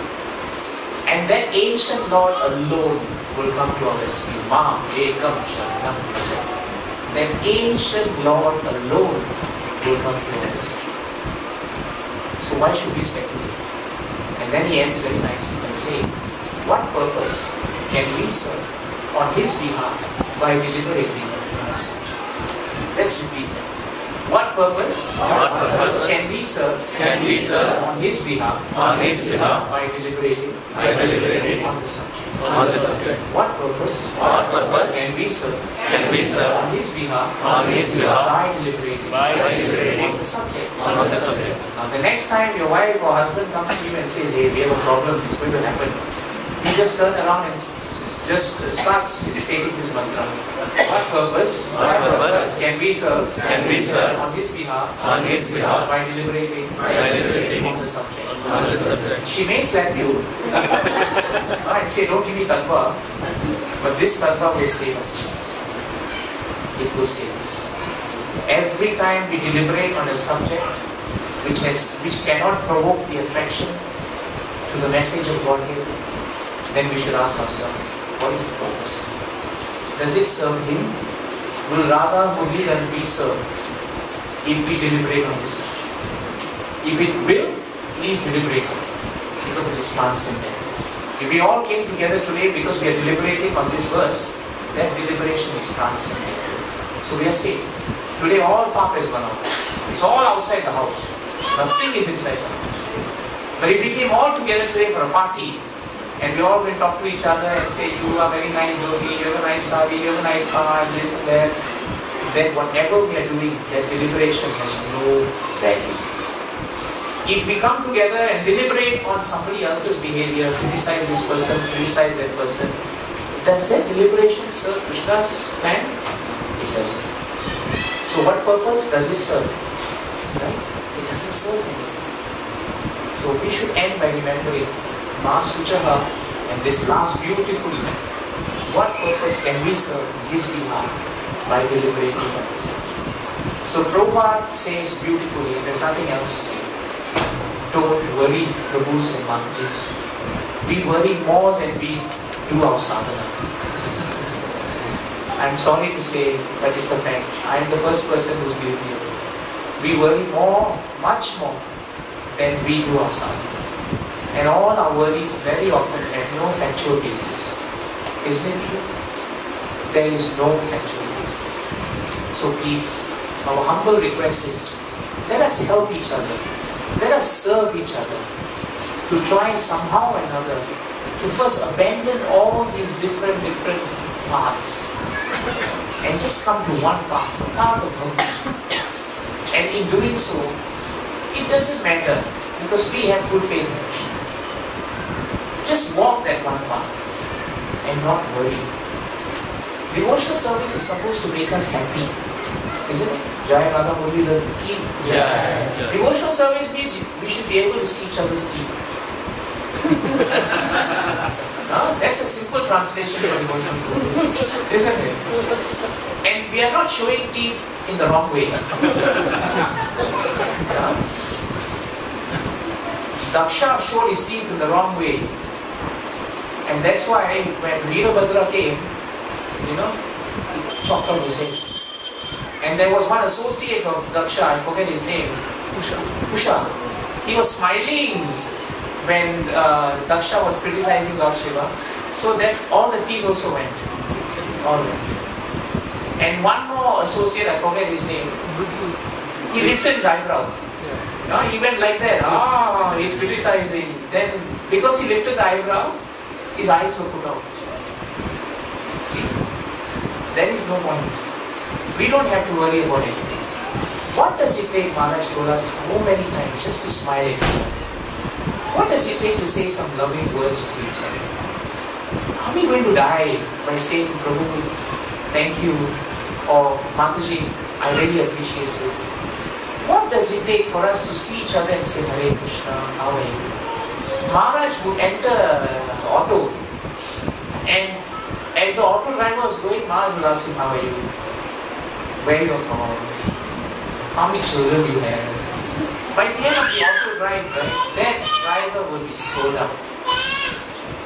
And that ancient Lord alone will come to our rescue. Ma ekam sharanam praja. That ancient Lord alone will come to our rescue. So why should we speculate? And then he ends very nicely and saying, what purpose can we serve on his behalf by deliberating on a subject? Let's repeat that. What purpose can we serve on his behalf by deliberating on the subject? on the subject. What purpose? What purpose Can we serve? can we serve On his behalf. on his behalf By deliberating. deliberating On the subject. on the subject? Now the next time your wife or husband comes to you and says, hey, we have a problem, it's going to happen. You just turn around and just start stating this mantra. What purpose? What purpose Can we serve? can we serve On his behalf. on his behalf By deliberating. deliberating On the subject. on the subject? She may slap you and say, don't give me tatva, but this tatva will save us. It will save us. Every time we deliberate on a subject which cannot provoke the attraction to the message of Godhead, then we should ask ourselves, what is the purpose? Does it serve Him? Will Radha Murli then be served if we deliberate on this subject? If it will, please deliberate because it is transcendent. If we all came together today because we are deliberating on this verse, that deliberation is transcendent. So we are safe. Today all pap has gone out. It's all outside the house. Nothing is inside the house. But if we came all together today for a party, and we all will talk to each other and say, you are very nice dhoti, you have a nice sari, you have a nice car, this and that, then whatever we are doing, that deliberation has no value. If we come together and deliberate on somebody else's behavior, criticize this person, criticize that person, does that deliberation serve Krishna's plan? It doesn't. So what purpose does it serve? Right? It doesn't serve anything. So we should end by remembering Ma Suchaha and this last beautiful line. What purpose can we serve in His behalf by deliberating on this? So Prabhupada says beautifully, and there's nothing else to say. Don't worry, Prabhus and Matajis. We worry more than we do our sadhana. I'm sorry to say, but it's a fact. I am the first person who's guilty of it. We worry more, much more, than we do our sadhana. And all our worries very often have no factual basis. Isn't it true? There is no factual basis. So please, our humble request is, let us help each other. Let us serve each other. To try somehow or another to first abandon all these different paths and just come to one path, the path of Bhakti. And in doing so, it doesn't matter because we have full faith in Krishna. Just walk that one path and not worry. Devotional service is supposed to make us happy, isn't it? Jai Radha Murli the key. Devotional service means we should be able to see each other's teeth. That's a simple translation for devotional service, isn't it? And we are not showing teeth in the wrong way. Daksha showed his teeth in the wrong way. And that's why when Veerabhadra came, he chopped off his head. And there was one associate of Daksha, I forget his name, Pusha. He was smiling when Daksha was criticizing Lord Shiva. So that all the teeth also went. All went. And one more associate, I forget his name, he lifted his eyebrow. He went like that. He's criticizing. Then, because he lifted the eyebrow, his eyes were put out. See, there is no point. We don't have to worry about anything. What does it take, Maharaj told us so many times, just to smile at each other? What does it take to say some loving words to each other? Are we going to die by saying, Prabhu, thank you, or Mataji, I really appreciate this? What does it take for us to see each other and say, Hare Krishna, how are you? Maharaj would enter auto, and as the auto driver was going, Maharaj would ask him, how are you? Where you are from? How many children you have? By the end of the auto drive, that driver will be sold out.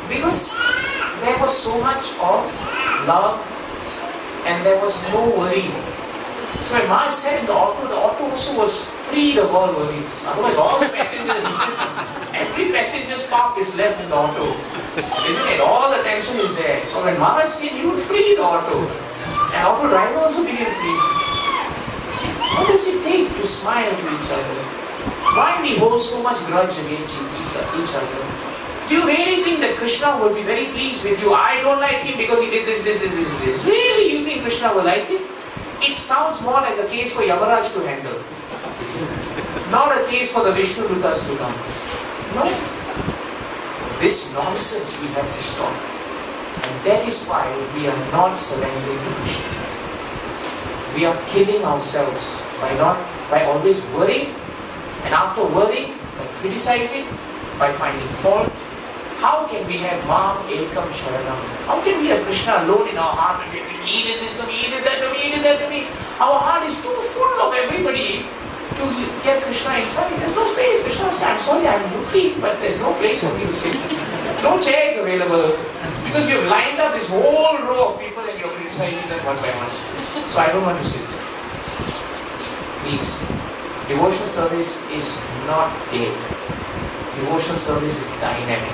Because there was so much of love and there was no worry. So when Maharaj said in the auto also was freed of all worries. Otherwise all the passengers, every passenger's park is left in the auto. Isn't it? All the tension is there. But when Maharaj came, he would free the auto. And auto driver also became free. See, what does it take to smile to each other? Why we hold so much grudge against each other? Do you really think that Krishna will be very pleased with you? I don't like him because he did this. Really, you think Krishna will like him? It sounds more like a case for Yamaraj to handle. Not a case for the Vishnu Dutas to come. No. This nonsense we have to stop. And that is why we are not surrendering to Krishna. We are killing ourselves by always worrying, and after worrying, by criticizing, by finding fault. How can we have Mam Ekam Sharanam? How can we have Krishna alone in our heart and we he did this to me, he did that to me, he did that to me? Our heart is too full of everybody to get Krishna inside. There's no space. Krishna says, I'm sorry, I'm mukti, but there's no place for me to sit. No chairs available. Because you've lined up this whole row of people and you're criticizing them one by one. So I don't want to sit there. Please. Devotional service is not dead. Devotional service is dynamic.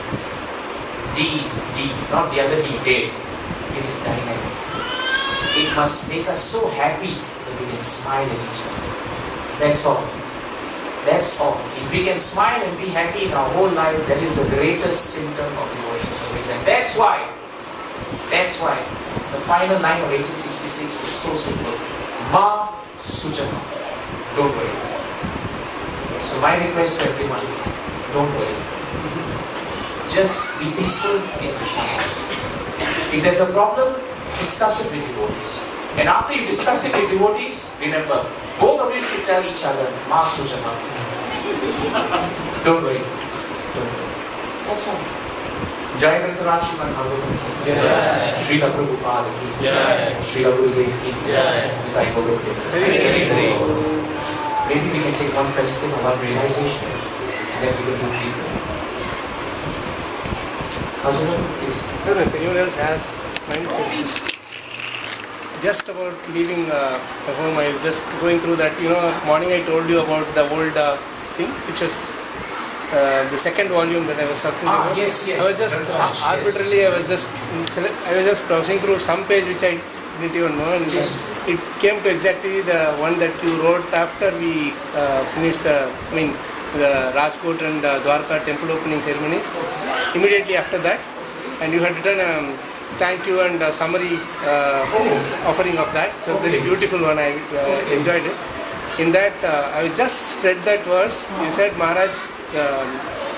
Not the other D, dead. It is dynamic. It must make us so happy that we can smile at each other. That's all. That's all. If we can smile and be happy in our whole life, that is the greatest symptom of devotional service. And that's why the final line of 1866 is so simple. Ma Sujana. Don't worry. So my request to everyone, don't worry. Just be peaceful in Krishna consciousness. If there's a problem, discuss it with devotees. And after you discuss it with devotees, remember, both of you should tell each other, Ma Sujana. Don't worry. Don't worry. That's all. Jai Grantaraj Srimad Bhagavatam ki Jai. Srila Prabhupada ki Jai. Srila Gurudev ki Jai. Jai Guru. Maybe we can take one question or one realization and then we can do deeper. Arjuna, please. No, if anyone else has minds, just about leaving home, I was just going through that, morning I told you about the old thing, which is the second volume that I was talking about. Yes. I was just arbitrarily, I was just browsing through some page which I didn't even know, and it came to exactly the one that you wrote after we finished the Rajkot and Dwarka temple opening ceremonies. Immediately after that, and you had written a thank you and a summary offering of that. So very beautiful one. I enjoyed it. In that, I just read that verse. You said Maharaj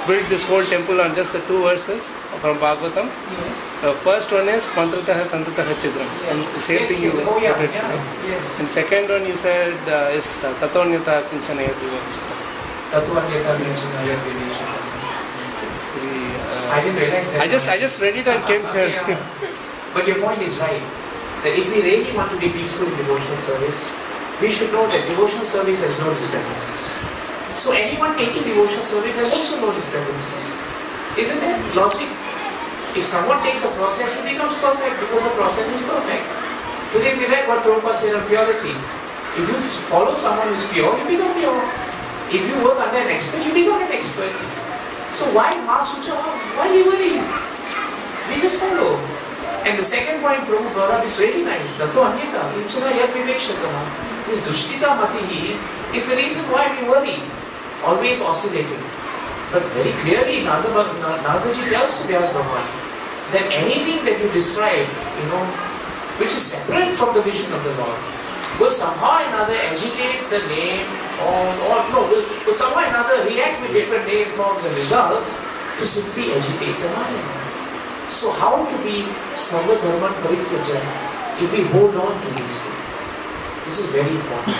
built this whole temple on just the two verses from Bhagavatam. Yes. The first one is Mantrataha Tantrataha Chidram. And the same thing you put it. Yes. And second one you said is Tatvanyata Kinchana Yadvivamchita. Tatvanyata Kinchana Yadvivamchita. I didn't realize that. I just read it and came here. But your point is right. That if we really want to be peaceful in devotional service, we should know that devotional service has no disturbances. So anyone taking devotional service has also no disturbances. Isn't that logic? If someone takes a process, it becomes perfect because the process is perfect. Today we read what Prabhupada said on purity. If you follow someone who is pure, you become pure. If you work under an expert, you become an expert. So why Mahasucha? Why do you worry? We just follow. And the second point Prabhu brought up is really nice. Dato Anyata, Kinchana Yat Vivekshataha. This Dushtita Matihi is the reason why we worry. Always oscillating. But very clearly, Naradaji tells to Vyas Bhagavan that anything that you describe, which is separate from the vision of the Lord, will somehow or another agitate the name, form, will somehow or another react with different name, forms and results to simply agitate the mind. So how to be Sarva Dharman Parityaja if we hold on to these things? This is very important.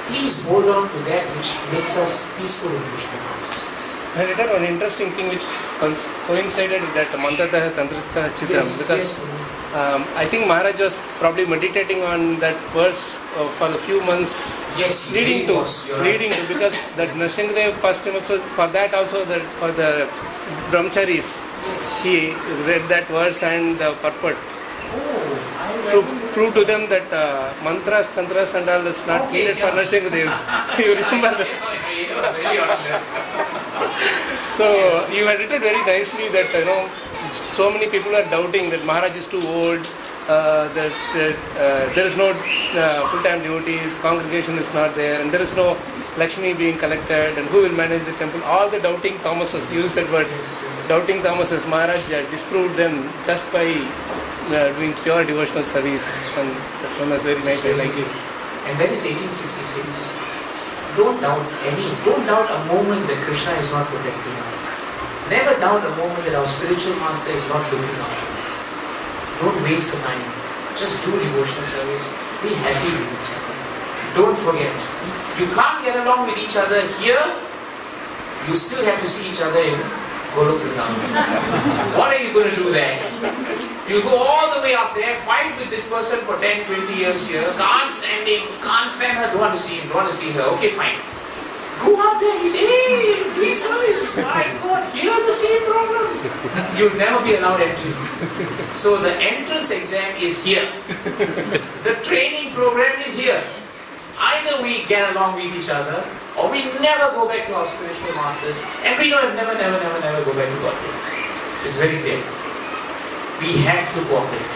Please hold on to that which makes us peaceful in Krishna consciousness. I read one interesting thing which coincided with that Mantrataha Tantrataha Chidram, because I think Maharaj was probably meditating on that verse for a few months leading to, because that Nrsimhadev costume also, for that also, that for the brahmacharis, he read that verse and the purport. To prove to them that mantras, tantras and all is not needed for Nrsimhadev. You remember that? So you had written very nicely that so many people are doubting that Maharaj is too old there is no full-time devotees, congregation is not there, and there is no Lakshmi being collected, and who will manage the temple? All the doubting Thomases, use that word, doubting Thomases, Maharaj disproved them just by doing pure devotional service, and that one was very nice, I like it. And that is 1866. Don't doubt a moment that Krishna is not protecting us. Never doubt a moment that our spiritual master is not looking after us. Don't waste the time. Just do devotional service. Be happy with each other. Don't forget. You can't get along with each other here. You still have to see each other in Golok Vrindavan. What are you going to do there? You go all the way up there, fight with this person for 10, 20 years here. Can't stand him, can't stand her, don't want to see him, don't want to see her. Okay, fine. Go up there, you say, hey, doing service. My God, here the same problem. You'll never be allowed entry. So the entrance exam is here. The training program is here. Either we get along with each other, or we never go back to our spiritual masters, and we know never go back to God. It's very clear. We have to cooperate.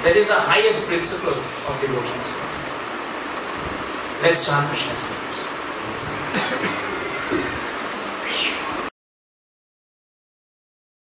That is the highest principle of devotional service. Let's chant Krishna's names.